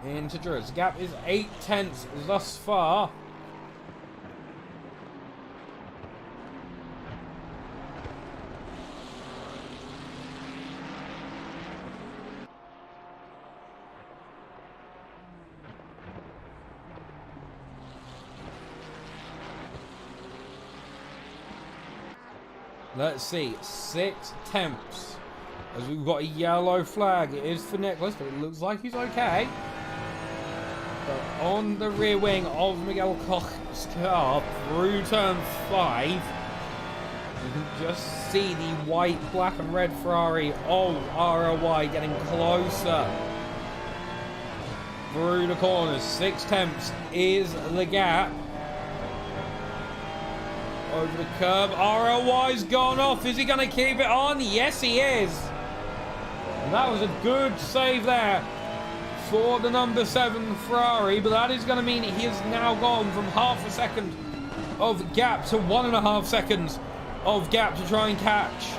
Into Druids. Gap is 8/10 thus far. Let's see, 6/10. As we've got a yellow flag. It is for Nicholas, but it looks like he's okay. But on the rear wing of Miguel Koch's car through turn 5, you can just see the white, black and red Ferrari of ROY getting closer through the corners. 6/10 is the gap. Over the curb, ROY's gone off. Is he going to keep it on? Yes, he is. And that was a good save there for the number 7 Ferrari, but that is going to mean he has now gone from half a second of gap to 1.5 seconds of gap to try and catch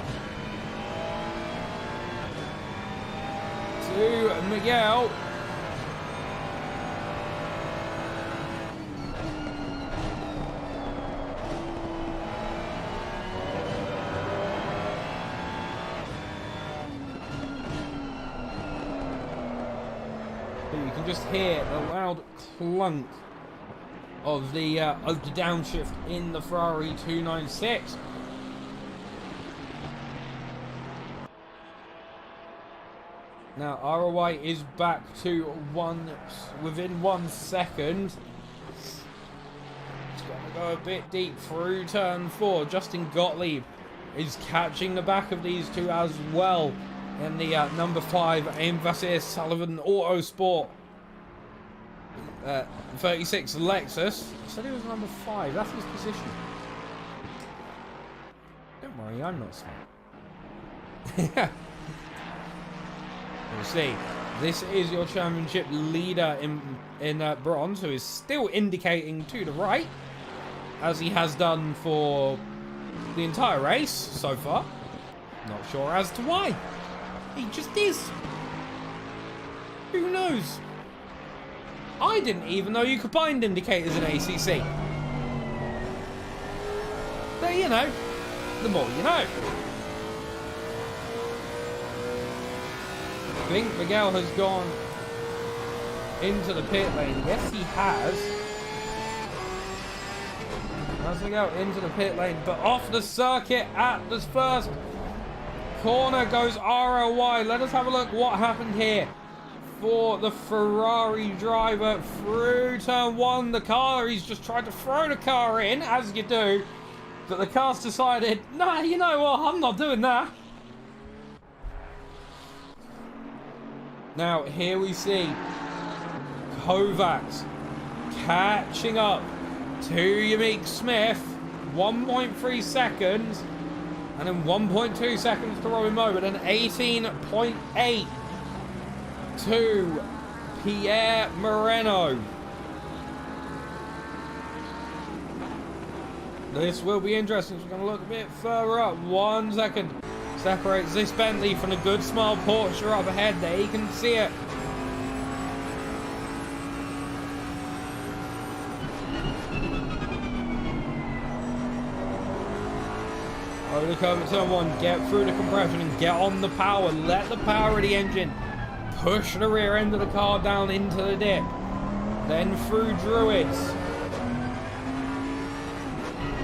to Miguel. You can just hear the loud clunk of the downshift in the Ferrari 296. Now ROY is back to within 1 second. It's going to go a bit deep through turn 4. Justin Gottlieb is catching the back of these two as well. In the number 5 Aim Vasir Sullivan Autosport 36 Lexus. I said he was number 5. That's his position. Don't worry, I'm not smart. We'll see. This is your championship leader in bronze, who is still indicating to the right, as he has done for the entire race so far. Not sure as to why. He just is. Who knows? I didn't even know you could bind indicators in ACC. But you know, the more you know. I think Miguel has gone into the pit lane. Yes, he has. As we go into the pit lane, but off the circuit at the first corner goes ROY. Let us have a look what happened here for the Ferrari driver through turn 1. The car, he's just tried to throw the car in, as you do, but the car's decided, nah, you know what, I'm not doing that. Now here we see Kovacs catching up to Yamik Smith, 1.3 seconds. And then 1.2 seconds to Robin Moe, and 18.8 to Pierre Moreno. This will be interesting. We're going to look a bit further up. 1 second separates this Bentley from the good smile Porsche up ahead. There you can see it. Over the curve at turn 1, get through the compression and get on the power. Let the power of the engine push the rear end of the car down into the dip. Then through Druids.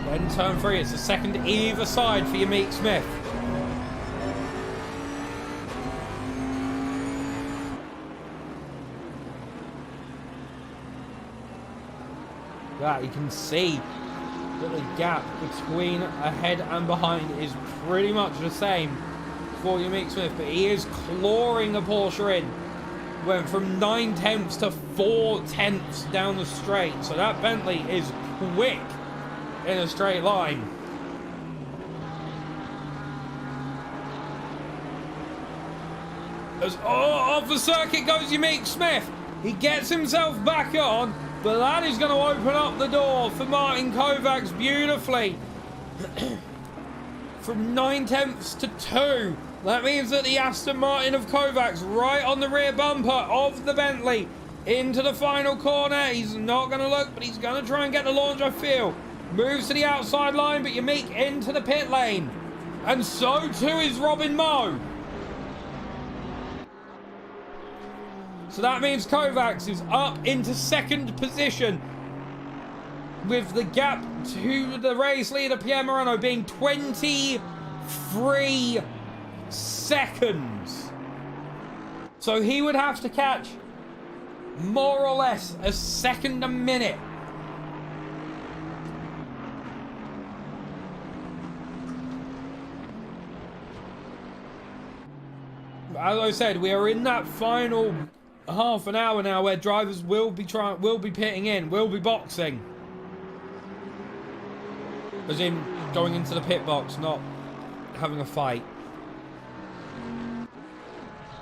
Then turn 3, it's a second either side for your Meek Smith. that you can see that the gap between ahead and behind is pretty much the same for Unique Smith, but he is clawing the Porsche in. Went from 9/10 to 4/10 down the straight, so that Bentley is quick in a straight line. As off the circuit goes Unique Smith. He gets himself back on, but that is going to open up the door for Martin Kovacs beautifully. From 9/10 to 2. That means that the Aston Martin of Kovacs right on the rear bumper of the Bentley into the final corner. He's not going to look, but he's going to try and get the launch, I feel. Moves to the outside line, but Unique into the pit lane. And so too is Robin Moe. So that means Kovacs is up into second position, with the gap to the race leader Pierre Moreno being 23 seconds. So he would have to catch more or less a second a minute. As I said, we are in that final half an hour now where drivers will be pitting in, will be boxing. As in going into the pit box, not having a fight.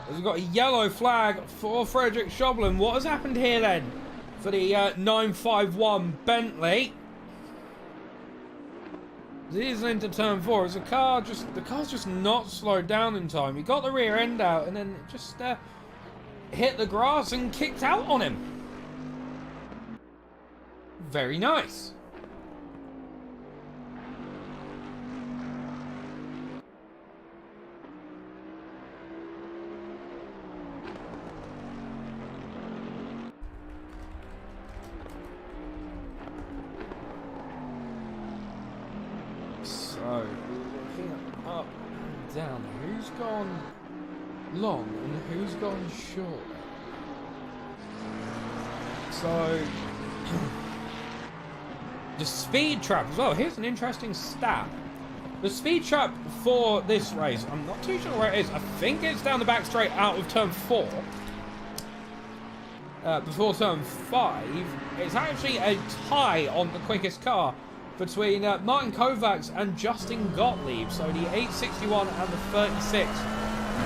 We've got a yellow flag for Frederick Schoblin. What has happened here then for the 951 Bentley? This is into turn 4. Is the car's just not slowed down in time. He got the rear end out and then it just hit the grass and kicked out on him. Very nice. So, looking up and down, who's gone long and who's gone short? So, the speed trap as well. Here's an interesting stat. The speed trap for this race, I'm not too sure where it is. I think it's down the back straight out of turn 4. Before turn 5. It's actually a tie on the quickest car between Martin Kovacs and Justin Gottlieb. So the 861 and the 36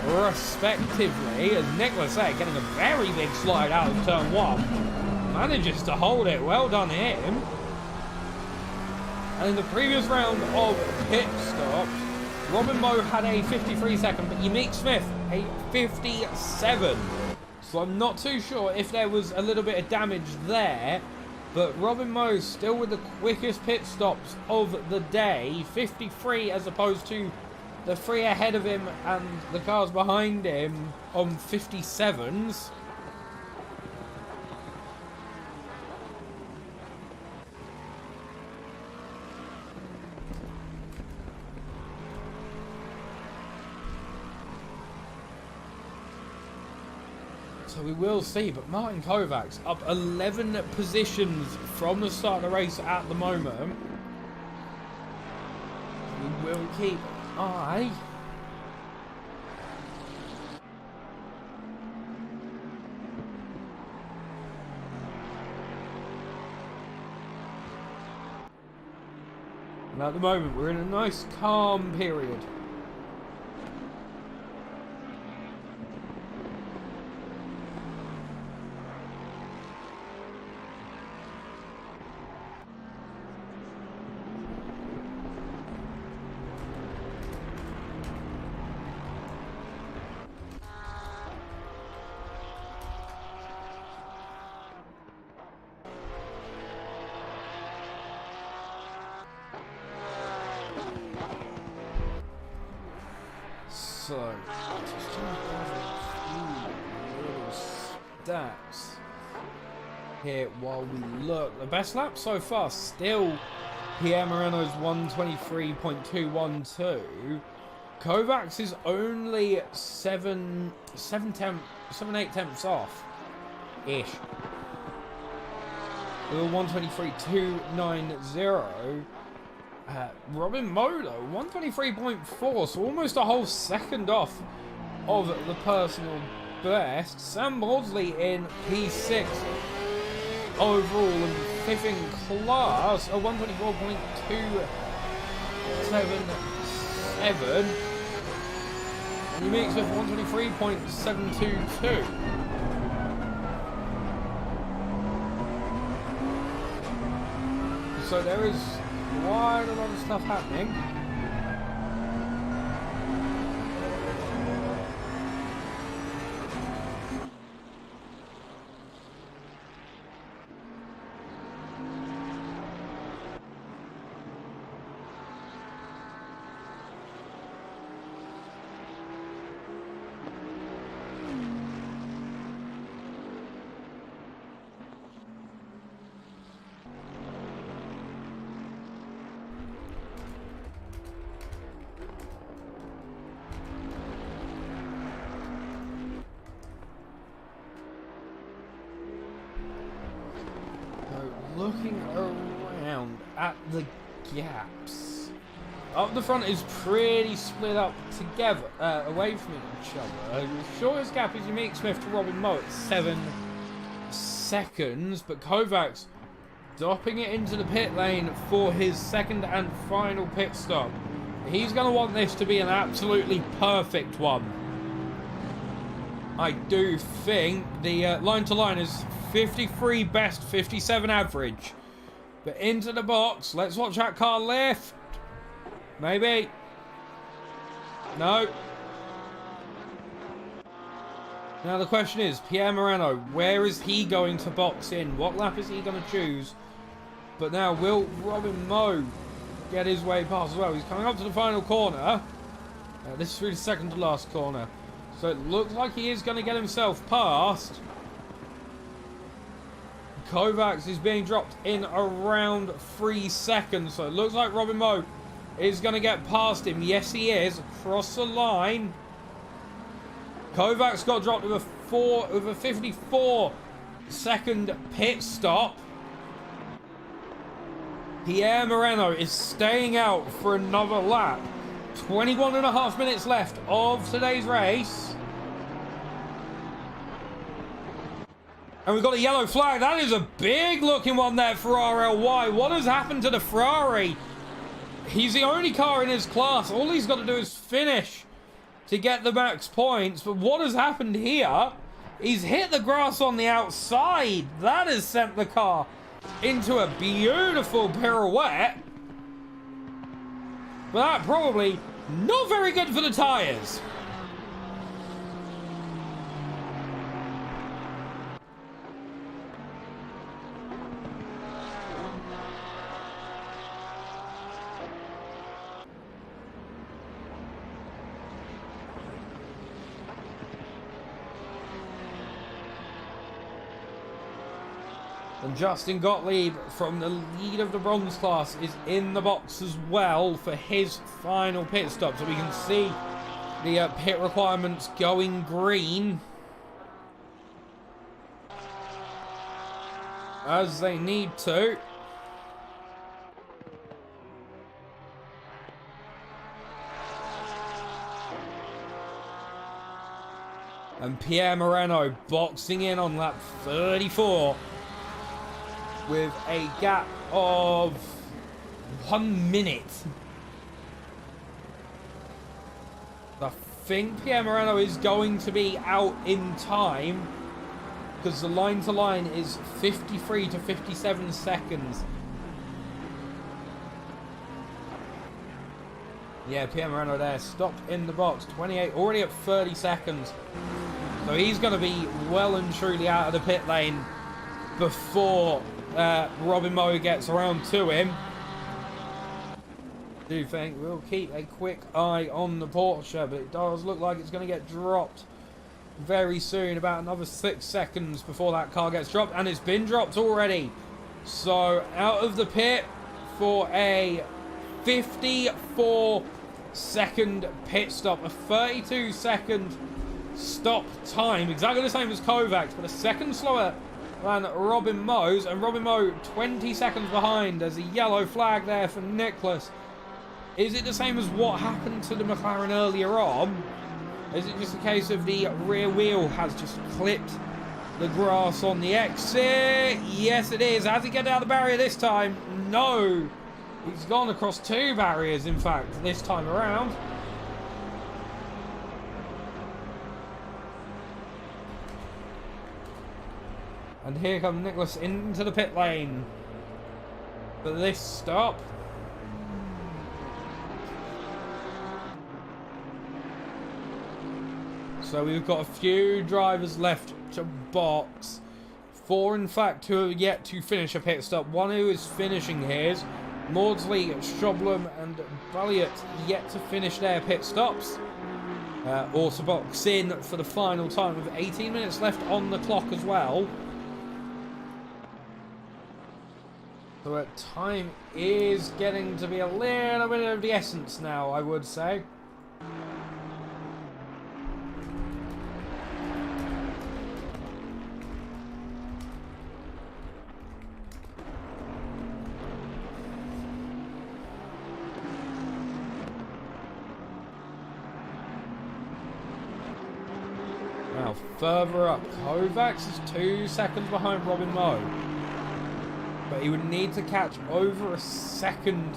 respectively. As Nicholas said, getting a very big slide out of turn 1. Manages to hold it. Well done him. And in the previous round of pit stops, Robin Moe had a 53 second, but Unique Smith a 57. So I'm not too sure if there was a little bit of damage there. But Robin Moe still with the quickest pit stops of the day. 53 as opposed to the 3 ahead of him and the cars behind him on 57s. So we will see, but Martin Kovacs up 11 positions from the start of the race at the moment. We will keep an eye. And at the moment we're in a nice calm period. So, just trying to gather a few little stats here while we look. The best lap so far still Pierre Moreno's 123.212. Kovacs is only 7 8 tenths off ish. with a 1:23.290. Robin Modo, 1:23.4, so almost a whole second off of the personal best. Sam Maudsley in P6 overall and fifth in class, a 1:24.277. And you mix with 1:23.722. So there is quite a lot of stuff happening. Looking around at the gaps, up the front is pretty split up together, away from each other. The shortest gap is Unique Smith to Robin Moe at 7 seconds, but Kovacs dropping it into the pit lane for his second and final pit stop. He's going to want this to be an absolutely perfect one. I do think the line to line is 53 best, 57 average. But into the box. Let's watch that car lift. Maybe. No. Now the question is, Pierre Morano, where is he going to box in? What lap is he going to choose? But now, will Robin Moe get his way past as well? He's coming up to the final corner. This is really the second to last corner. So it looks like he is going to get himself past. Kovacs is being dropped in around 3 seconds. So it looks like Robin Moe is going to get past him. Yes, he is. Across the line. Kovacs got dropped with a 54-second pit stop. Pierre Moreno is staying out for another lap. 21.5 minutes left of today's race. And we've got a yellow flag. That is a big looking one there for RLY. What has happened to the Ferrari? He's the only car in his class. All he's got to do is finish to get the max points. But what has happened here? He's hit the grass on the outside. That has sent the car into a beautiful pirouette. But that probably not very good for the tyres. And Justin Gottlieb from the lead of the bronze class is in the box as well for his final pit stop. So we can see the pit requirements going green, as they need to. And Pierre Moreno boxing in on lap 34. With a gap of 1 minute. I think Pierre Moreno is going to be out in time, because the line to line is 53 to 57 seconds. Yeah, Pierre Moreno there, stopped in the box, 28, already at 30 seconds. So he's going to be well and truly out of the pit lane before Robin Moe gets around to him. I do think we'll keep a quick eye on the Porsche, but it does look like it's going to get dropped very soon, about another 6 seconds before that car gets dropped, and it's been dropped already. So out of the pit for a 54-second pit stop, a 32-second stop time, exactly the same as Kovacs, but a second slower than Robin Moe's, and Robin Moe 20 seconds behind. There's a yellow flag there for Nicholas. Is it the same as what happened to the McLaren earlier on? Is it just a case of the rear wheel has just clipped the grass on the exit? Yes, it is. Has he get out of the barrier this time? No. He's gone across 2 barriers, in fact, this time around. And here comes Nicholas into the pit lane for this stop. So we've got a few drivers left to box. 4, in fact, who are yet to finish a pit stop. 1 who is finishing his. Maudsley, Stroblem and Balliot yet to finish their pit stops. Also box in for the final time with 18 minutes left on the clock as well. So time is getting to be a little bit of the essence now, I would say. Now further up, Kovacs is 2 seconds behind Robin Moe. But he would need to catch over a second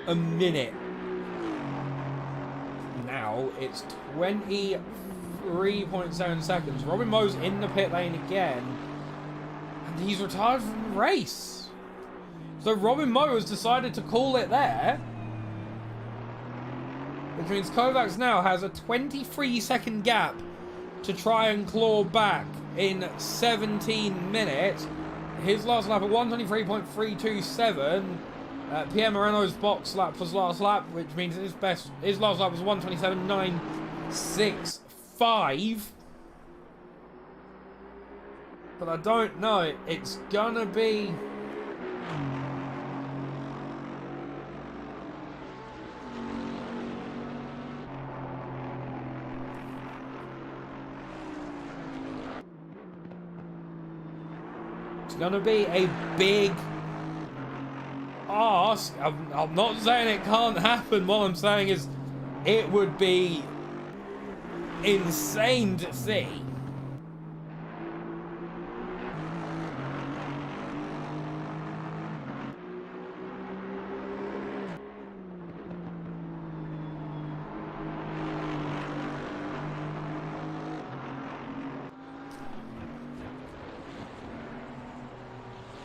a minute. Now it's 23.7 seconds. Robin Moe's in the pit lane again. And he's retired from the race. So Robin Moe has decided to call it there. Which means Kovacs now has a 23-second gap to try and claw back in 17 minutes. His last lap at 123.327. Pierre Moreno's box lap was last lap, which means his last lap was 127.965. But I don't know. It's gonna be going to be a big ask. I'm not saying it can't happen. What I'm saying is it would be insane to see.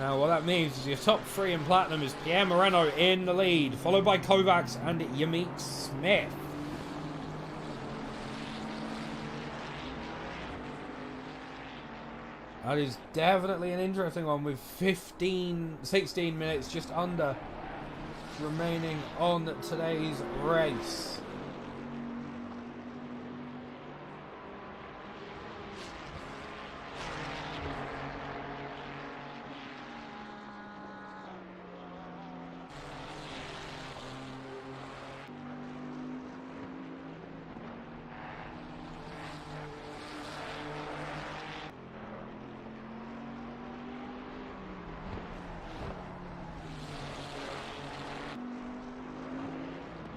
Now, what that means is your top 3 in Platinum is Pierre Moreno in the lead, followed by Kovacs and Yamik Smith. That is definitely an interesting one with 16 minutes just under remaining on today's race.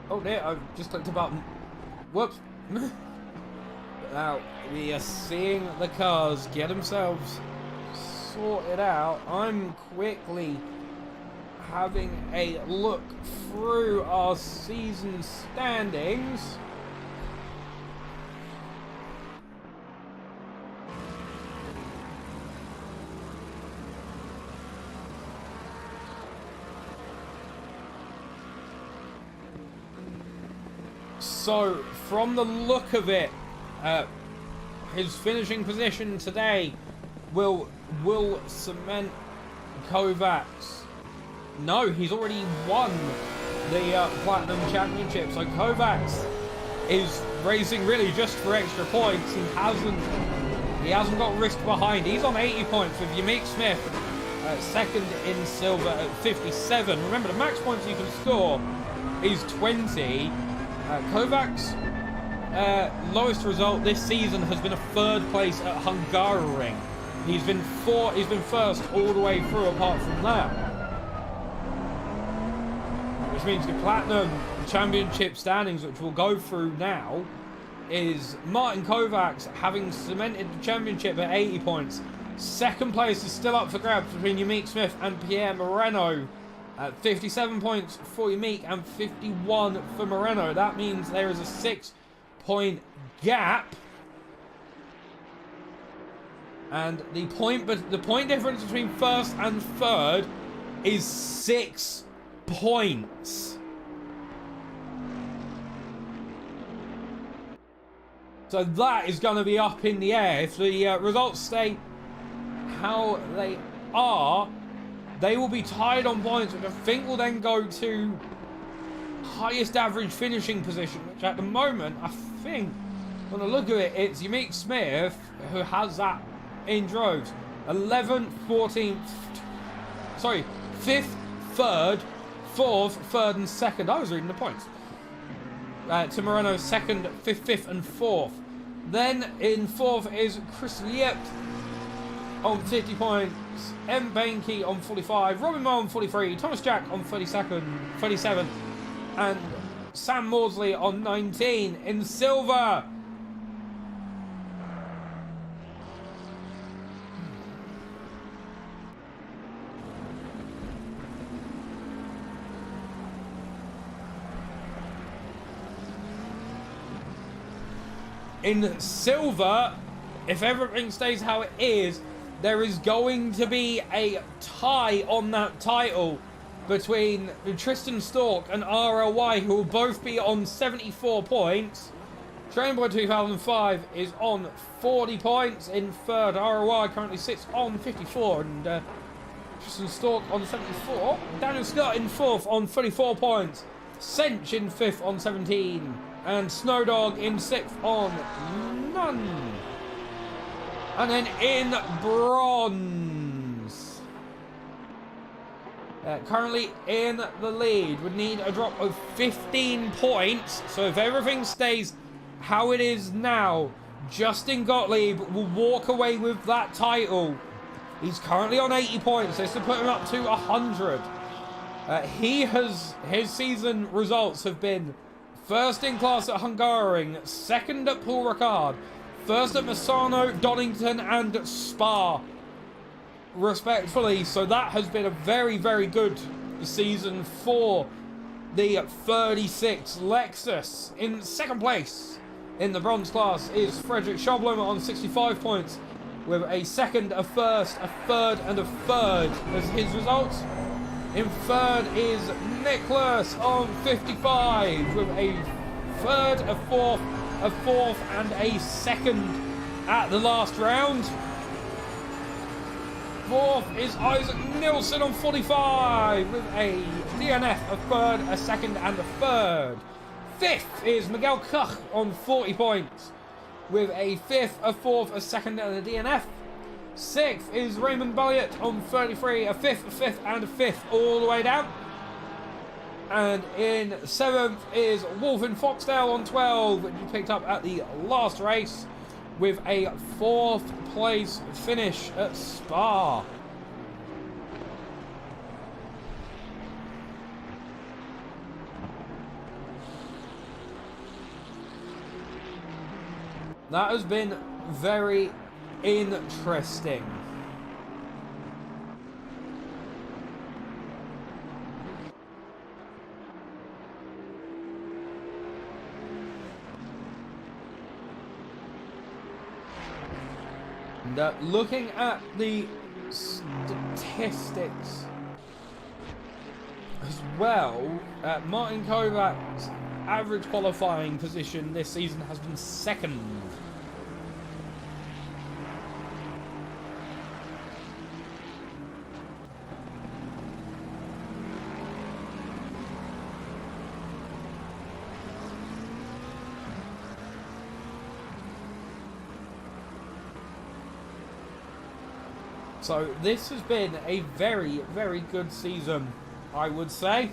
Oh dear, I've just clicked a button. Whoops. Now, we are seeing the cars get themselves sorted out. I'm quickly having a look through our season standings. So, from the look of it, his finishing position today will cement Kovacs. No, he's already won the Platinum Championship. So Kovacs is racing really just for extra points. He hasn't got risk behind. He's on 80 points with Yamik Smith second in silver at 57. Remember, the max points you can score is 20. Kovacs' lowest result this season has been a 3rd place at Hungaroring. He's been first all the way through apart from that. Which means the Platinum Championship standings, which we'll go through now, is Martin Kovacs having cemented the championship at 80 points. Second place is still up for grabs between Yamik Smith and Pierre Moreno at 57 points for Yamik and 51 for Moreno. That means there is a 6-point gap. And the point difference between first and third is 6 points. So that is going to be up in the air. If the results stay how they are, they will be tied on points, which I think will then go to highest average finishing position, which at the moment, I think, when I look at it, it's Yamik Smith who has that in droves. 11th, 14th, sorry, 5th, 3rd, 4th, 3rd and 2nd. I was reading the points. To Moreno's 2nd, 5th and 4th. Then in 4th is Chris Liept on 50 points, M. Banky on 45, Robin Moore on 43, Thomas Jack on 37, and Sam Maudsley on 19. In silver, if everything stays how it is, there is going to be a tie on that title between Tristan Stork and RLY, who will both be on 74 points. Trainboy 2005 is on 40 points in third. RLY currently sits on 54, and Tristan Stork on 74. Daniel Scott in fourth on 34 points. Sench in fifth on 17. And Snowdog in sixth on none. And then in bronze, currently in the lead, would need a drop of 15 points. So if everything stays how it is now, Justin Gottlieb will walk away with that title. He's currently on 80 points. This will put him up to 100. His season results have been first in class at Hungaroring, second at Paul Ricard, first at Misano, Donington and Spa, respectfully. So that has been a very, very good season for the 36 Lexus. In second place in the bronze class is Frederick Schoblum on 65 points, with a second, a first, a third and a third as his results. In third is Nicholas on 55, with a third, a fourth and a second at the last round. Fourth is Isaac Nilsson on 45, with a DNF, a third, a second and a third. Fifth is Miguel Koch on 40 points, with a fifth, a fourth, a second and a DNF. Sixth is Raymond Balliot on 33, a fifth and a fifth all the way down. And in seventh is Wolfen Foxdale on 12, which he picked up at the last race, with a fourth place finish at Spa. That has been very interesting. And looking at the statistics as well, Martin Kovac's average qualifying position this season has been second. So this has been a very, very good season, I would say.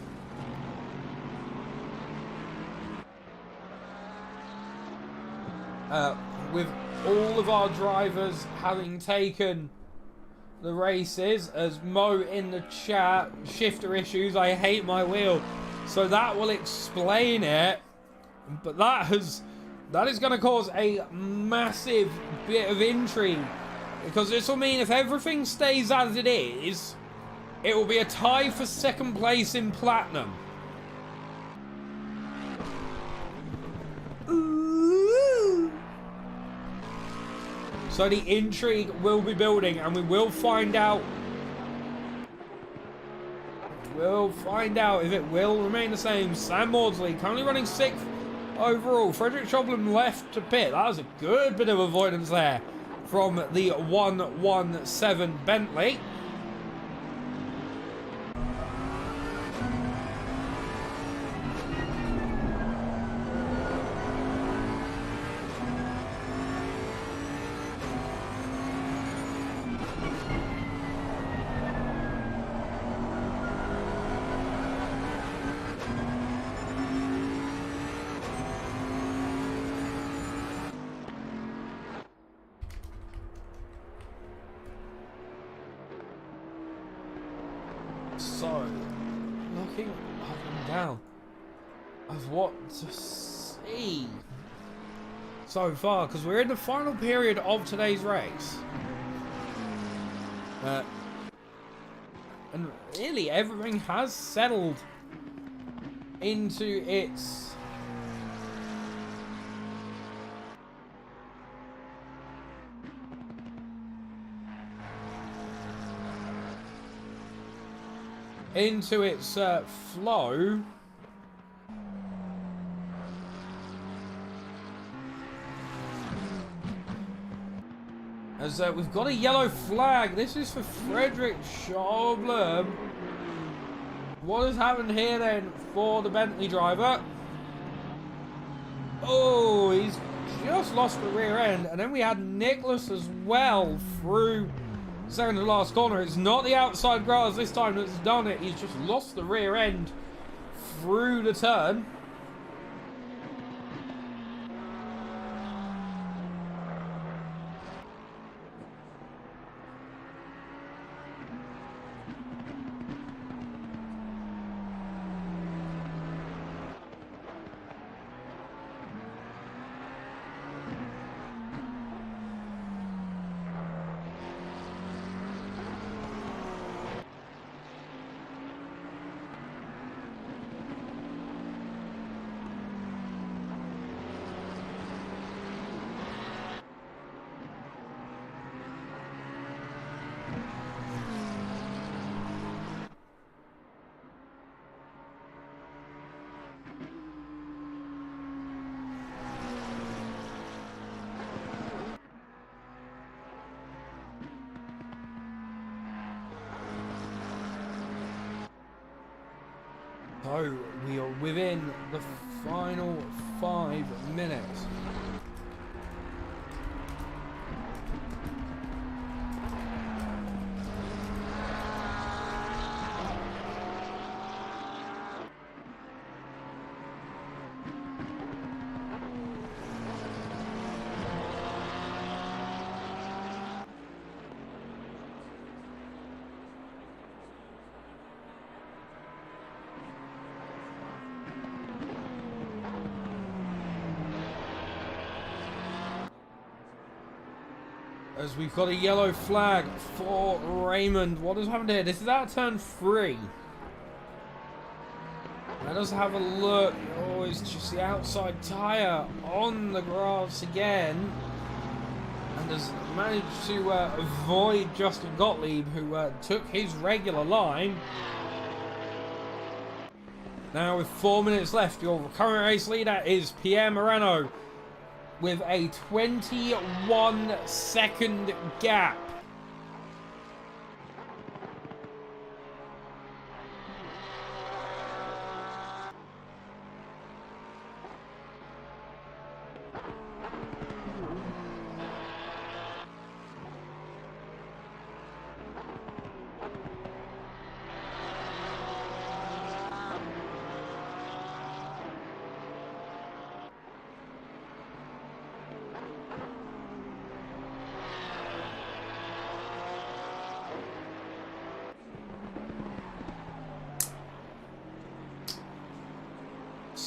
With all of our drivers having taken the races. As Mo in the chat, shifter issues, I hate my wheel. So that will explain it. But that is going to cause a massive bit of intrigue. Because this will mean if everything stays as it is, it will be a tie for second place in Platinum. Ooh. So the intrigue will be building, and we will find out. We'll find out if it will remain the same. Sam Maudsley currently running 6th overall. Frederick Choblam left to pit. That was a good bit of avoidance there from the 117 Bentley. So, looking up and down of what to see so far, because we're in the final period of today's race. And really, everything has settled into its flow. As we've got a yellow flag. This is for Frederick Choblam. What has happened here then for the Bentley driver? Oh, he's just lost the rear end. And then we had Nicholas as well through second to last corner. It's not the outside grass this time that's done it. He's just lost the rear end through the turn. So we are within the final 5 minutes. As we've got a yellow flag for Raymond. What has happened here? This is out of turn 3. Let us have a look. Oh, it's just the outside tyre on the grass again. And has managed to avoid Justin Gottlieb, who took his regular line. Now with 4 minutes left, your current race leader is Pierre Moreno, with a 21-second gap.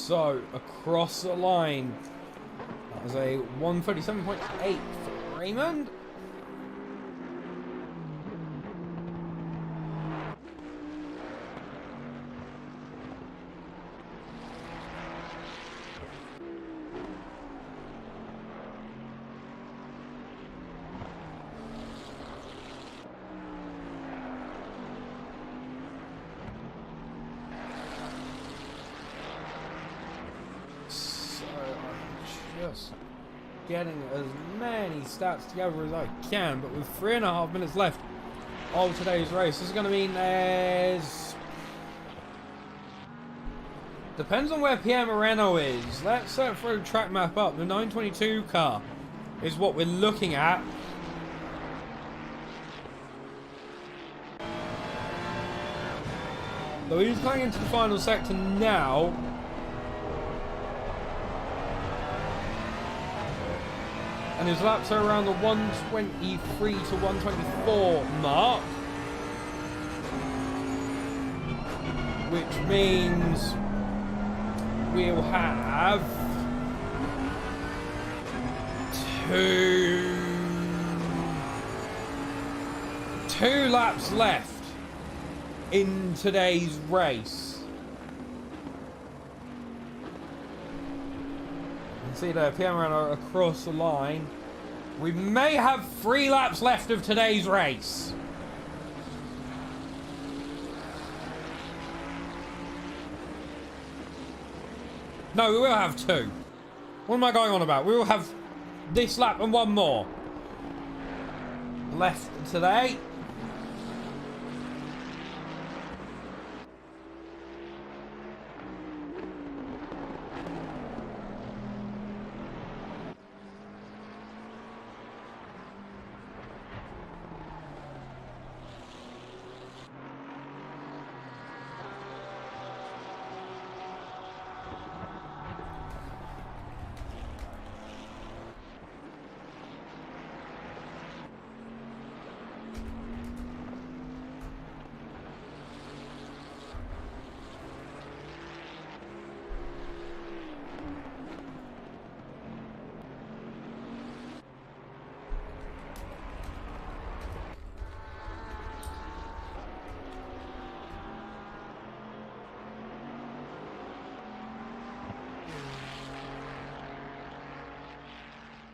So, across the line, that was a 137.8 for Raymond. Just getting as many stats together as I can, but with 3.5 minutes left of today's race, this is going to mean there's... Depends on where Pierre Moreno is. Let's throw the track map up. The 922 car is what we're looking at. So he's going into the final sector now. And his laps are around the 123 to 124 mark. Which means we'll have two laps left in today's race. You can see there, Pierre Moreno across the line. We may have 3 laps left of today's race. No, we will have 2. What am I going on about? We will have this lap and 1 more left today.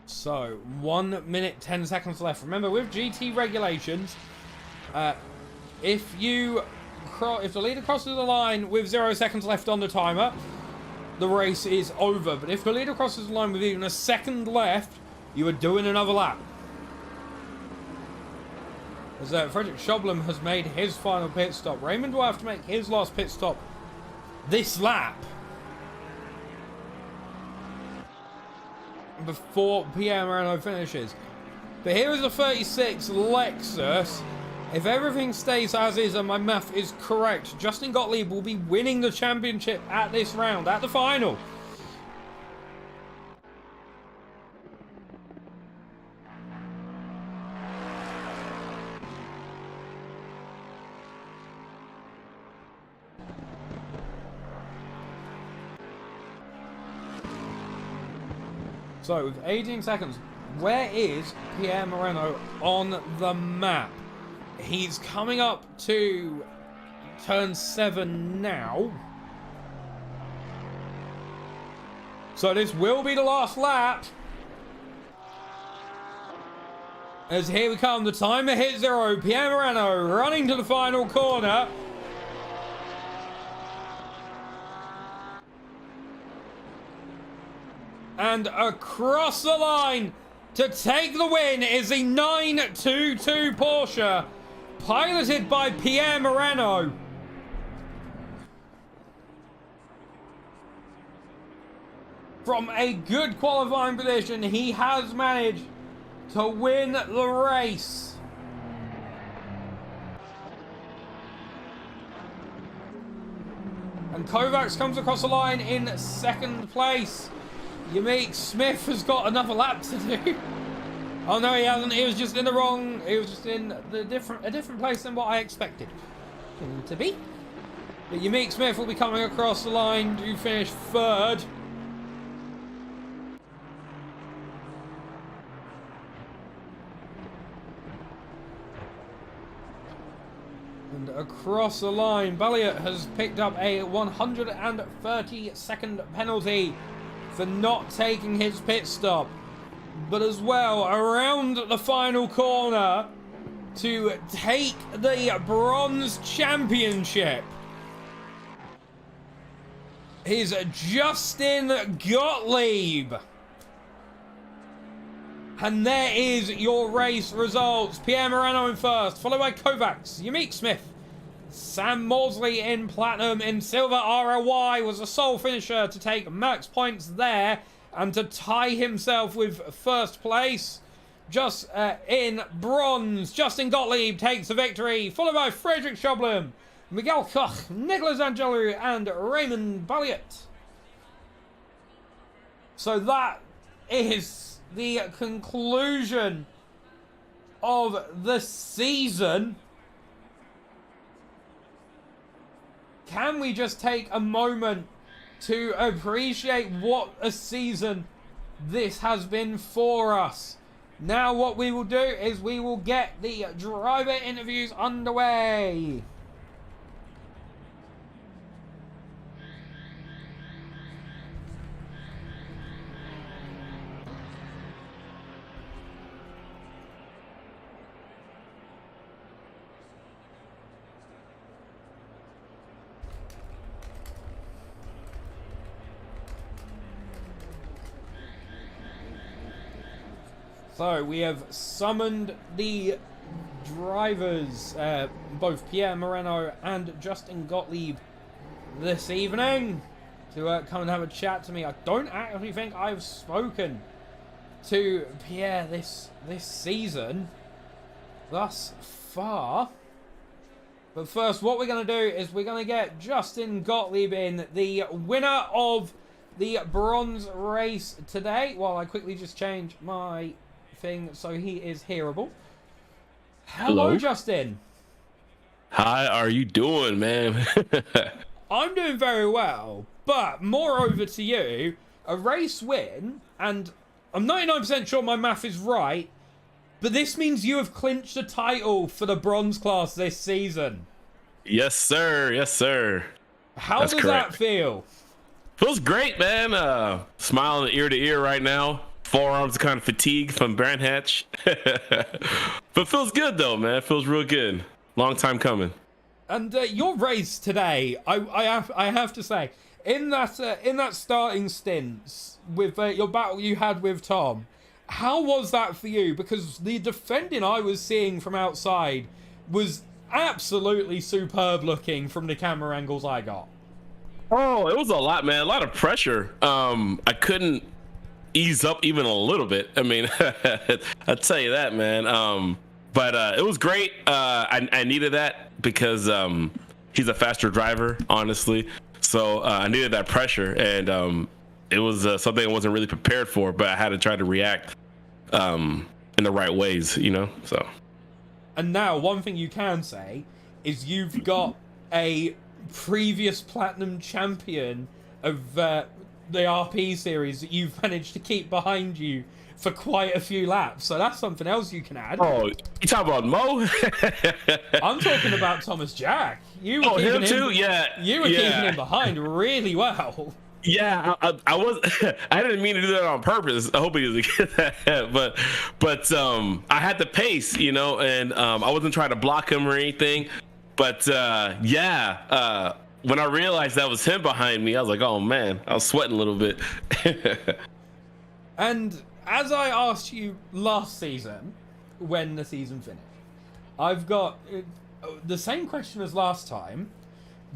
So, 1 minute, 10 seconds left. Remember, with GT regulations, if the leader crosses the line with 0 seconds left on the timer, the race is over. But if the leader crosses the line with even a second left, you are doing another lap. As Frederick Schoblem has made his final pit stop. Raymond will have to make his last pit stop this lap before Pierre Moreno finishes. But here is a 36 Lexus. If everything stays as is and my math is correct, Justin Gottlieb will be winning the championship at this round, at the final. So, with 18 seconds, where is Pierre Moreno on the map? He's coming up to turn 7 now. So this will be the last lap. As here we come, the timer hit 0. Pierre Moreno running to the final corner. And across the line to take the win is the 922 Porsche, piloted by Pierre Moreno. From a good qualifying position, he has managed to win the race. And Kovacs comes across the line in second place. Yamik Smith has got another lap to do. Oh no, he hasn't. He was just in the wrong. He was just in a different place than what I expected him to be. But Unique Smith will be coming across the line to finish third. And across the line, Balliot has picked up a 130-second penalty for not taking his pit stop. But as well, around the final corner to take the bronze championship is Justin Gottlieb. And there is your race results. Pierre Moreno in first, followed by Kovacs, Unique Smith, Sam Maudsley in platinum. In silver, ROY was the sole finisher to take max points there and to tie himself with first place. Just in bronze, Justin Gottlieb takes the victory, followed by Frederick Schoblum, Miguel Koch, Nicolas Angelou, and Raymond Balliot. So that is the conclusion of the season. Can we just take a moment to appreciate what a season this has been for us? Now what we will do is we will get the driver interviews underway. So we have summoned the drivers, both Pierre Moreno and Justin Gottlieb, this evening to come and have a chat to me. I don't actually think I've spoken to Pierre this season thus far. But first, what we're going to do is we're going to get Justin Gottlieb in, the winner of the bronze race today, while I quickly just change my thing so he is hearable. Hello, Justin. How are you doing, man? I'm doing very well, but moreover to you, a race win, and I'm 99% sure my math is right, but this means you have clinched a title for the bronze class this season. Yes, sir. Yes, sir. How does that feel? Feels great, man. Smiling ear to ear right now. Forearms are kind of fatigued from Brand Hatch. But feels good, though, man. Feels real good. Long time coming. And your race today, I have to say, in that starting stint with your battle you had with Tom, how was that for you? Because the defending I was seeing from outside was absolutely superb looking from the camera angles I got. Oh, it was a lot, man. A lot of pressure. I couldn't ease up even a little bit. I mean, I'll tell you that, man. But it was great. I needed that because he's a faster driver, honestly. So I needed that pressure, and it was something I wasn't really prepared for, but I had to try to react in the right ways, you know. So. And now, one thing you can say is you've got a previous platinum champion of the RP series that you've managed to keep behind you for quite a few laps, so that's something else you can add. Oh, you talking about Mo? I'm talking about Thomas Jack. You were keeping him too? Yeah. You were keeping him behind really well. Yeah, I was. I didn't mean to do that on purpose. I hope he doesn't get that. But I had the pace, you know, and I wasn't trying to block him or anything. But when I realized that was him behind me, I was like, oh man, I was sweating a little bit. And as I asked you last season, when the season finished, I've got the same question as last time,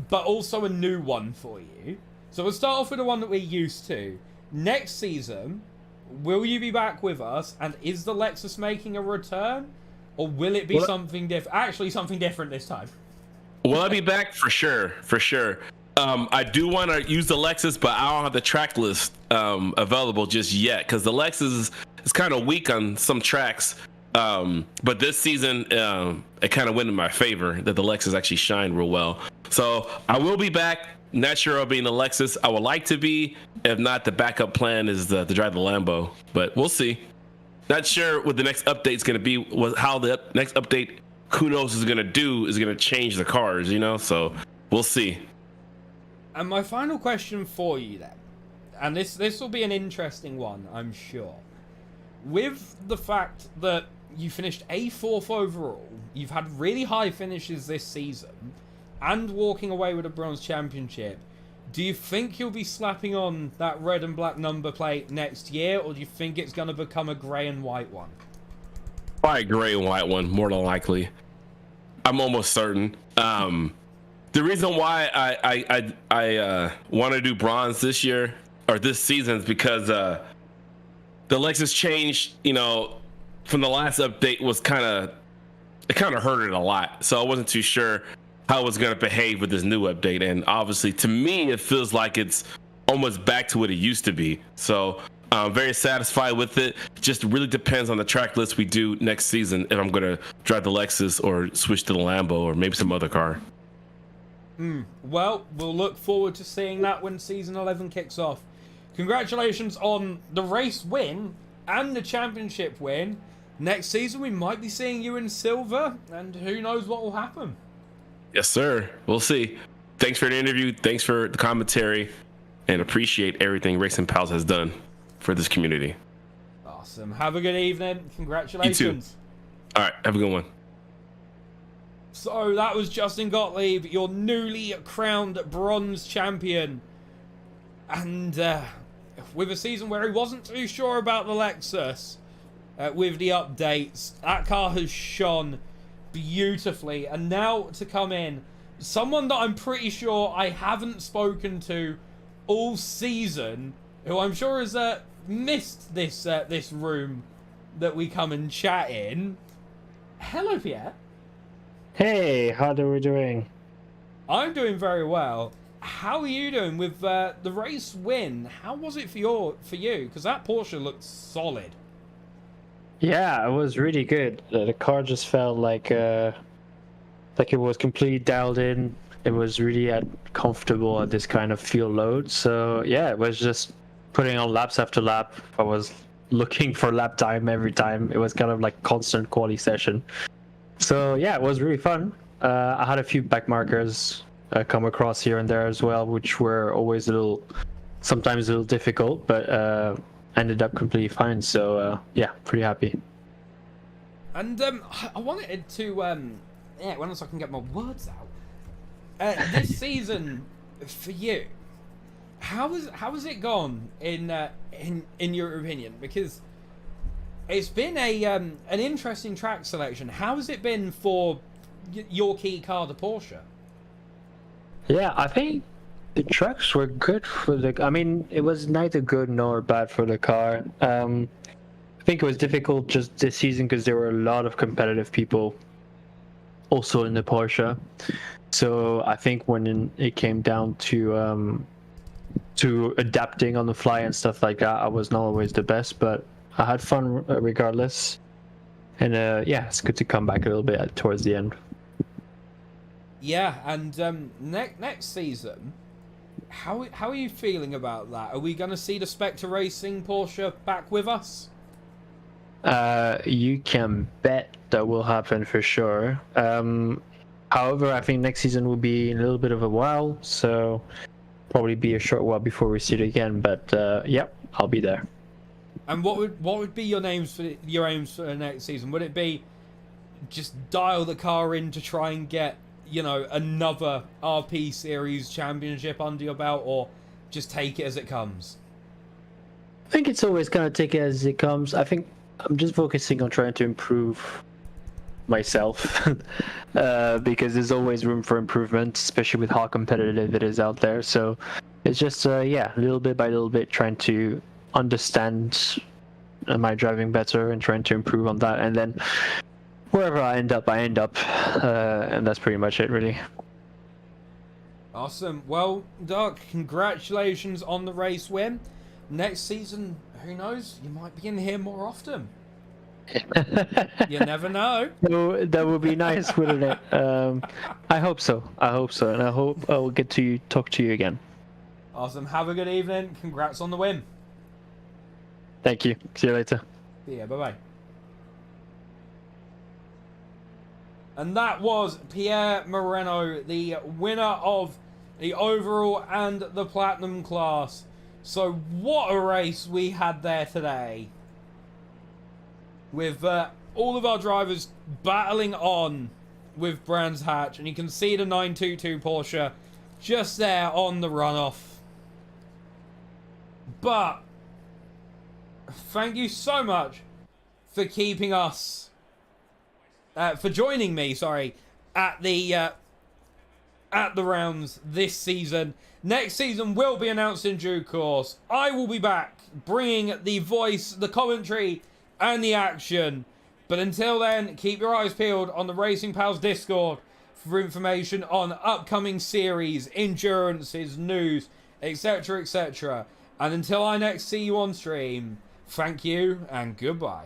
but also a new one for you. So we'll start off with the one that we're used to. Next season, will you be back with us? And is the Lexus making a return? Or will it be something different? Actually, something different this time. Will I be back? For sure. For sure. I do want to use the Lexus, but I don't have the track list available just yet because the Lexus is kind of weak on some tracks. But this season, it kind of went in my favor that the Lexus actually shined real well. So I will be back. Not sure I'll be in the Lexus. I would like to be. If not, the backup plan is to drive the Lambo. But we'll see. Not sure what the next update's going to be. How the next update, who knows, is going to do is going to change the cars, So we'll see. And my final question for you then, and this will be an interesting one, I'm sure. With the fact that you finished A4th overall, you've had really high finishes this season, and walking away with a bronze championship, do you think you'll be slapping on that red and black number plate next year, or do you think it's going to become a grey and white one? Probably a gray and white one, more than likely. I'm almost certain. The reason why I want to do bronze this year or this season is because the Lexus changed, from the last update was kind of hurt it a lot. So I wasn't too sure how it was going to behave with this new update. And obviously, to me, it feels like it's almost back to what it used to be. So I'm very satisfied with it. Just really depends on the track list we do next season if I'm going to drive the Lexus or switch to the Lambo or maybe some other car. Well, we'll look forward to seeing that when season 11 kicks off. Congratulations on the race win and the championship win. Next season, we might be seeing you in silver, and who knows what will happen. Yes, sir. We'll see. Thanks for the interview. Thanks for the commentary, and appreciate everything Racing Pals has done for this community. Awesome. Have a good evening. Congratulations. You too. All right. Have a good one. So that was Justin Gottlieb, your newly crowned bronze champion. And with a season where he wasn't too sure about the Lexus, with the updates, that car has shone beautifully. And now to come in, someone that I'm pretty sure I haven't spoken to all season, who I'm sure has missed this room that we come and chat in. Hello, Pierre. Hey, how are we doing? I'm doing very well. How are you doing with the race win? How was it for you? Because that Porsche looked solid. Yeah, it was really good. The car just felt like it was completely dialed in. It was really comfortable at this kind of fuel load. So yeah, it was just putting on laps after lap. I was looking for lap time every time. It was kind of like constant quality session. So yeah, it was really fun. I had a few back markers come across here and there as well, which were always sometimes a little difficult, but ended up completely fine. So yeah, pretty happy. And I wanted to when else I can get my words out. This season for you, how has it gone in your opinion? Because it's been an interesting track selection. How has it been for your key car, the Porsche? Yeah, I think the tracks were good for I mean, it was neither good nor bad for the car. I think it was difficult just this season because there were a lot of competitive people also in the Porsche. So I think when it came down to adapting on the fly and stuff like that, I was not always the best, but I had fun regardless. And yeah, it's good to come back a little bit towards the end. Yeah, and next season, how are you feeling about that? Are we going to see the Spectre Racing Porsche back with us? You can bet that will happen for sure. However, I think next season will be in a little bit of a while, so probably be a short while before we see it again. But yep, I'll be there. And what would be your aims for the next season? Would it be just dial the car in to try and get, another RP Series championship under your belt, or just take it as it comes? I think it's always going to take it as it comes. I think I'm just focusing on trying to improve myself because there's always room for improvement, especially with how competitive it is out there. So it's just, little bit by little bit trying to understand my driving better and trying to improve on that. And then wherever I end up, and that's pretty much it, really. Awesome. Well, Doc, congratulations on the race win. Next season, who knows? You might be in here more often. You never know. So that would be nice, wouldn't it? I hope so. I hope so, and I hope I will get to talk to you again. Awesome. Have a good evening. Congrats on the win. Thank you. See you later. Yeah, bye-bye. And that was Pierre Moreno, the winner of the overall and the platinum class. So what a race we had there today. With all of our drivers battling on with Brands Hatch. And you can see the 922 Porsche just there on the runoff. But thank you so much for keeping us, for joining me, sorry, at the rounds this season. Next season will be announced in due course. I will be back bringing the voice, the commentary, and the action. But until then, keep your eyes peeled on the Racing Pals Discord for information on upcoming series, endurances, news, etc., etc. And until I next see you on stream, thank you and goodbye.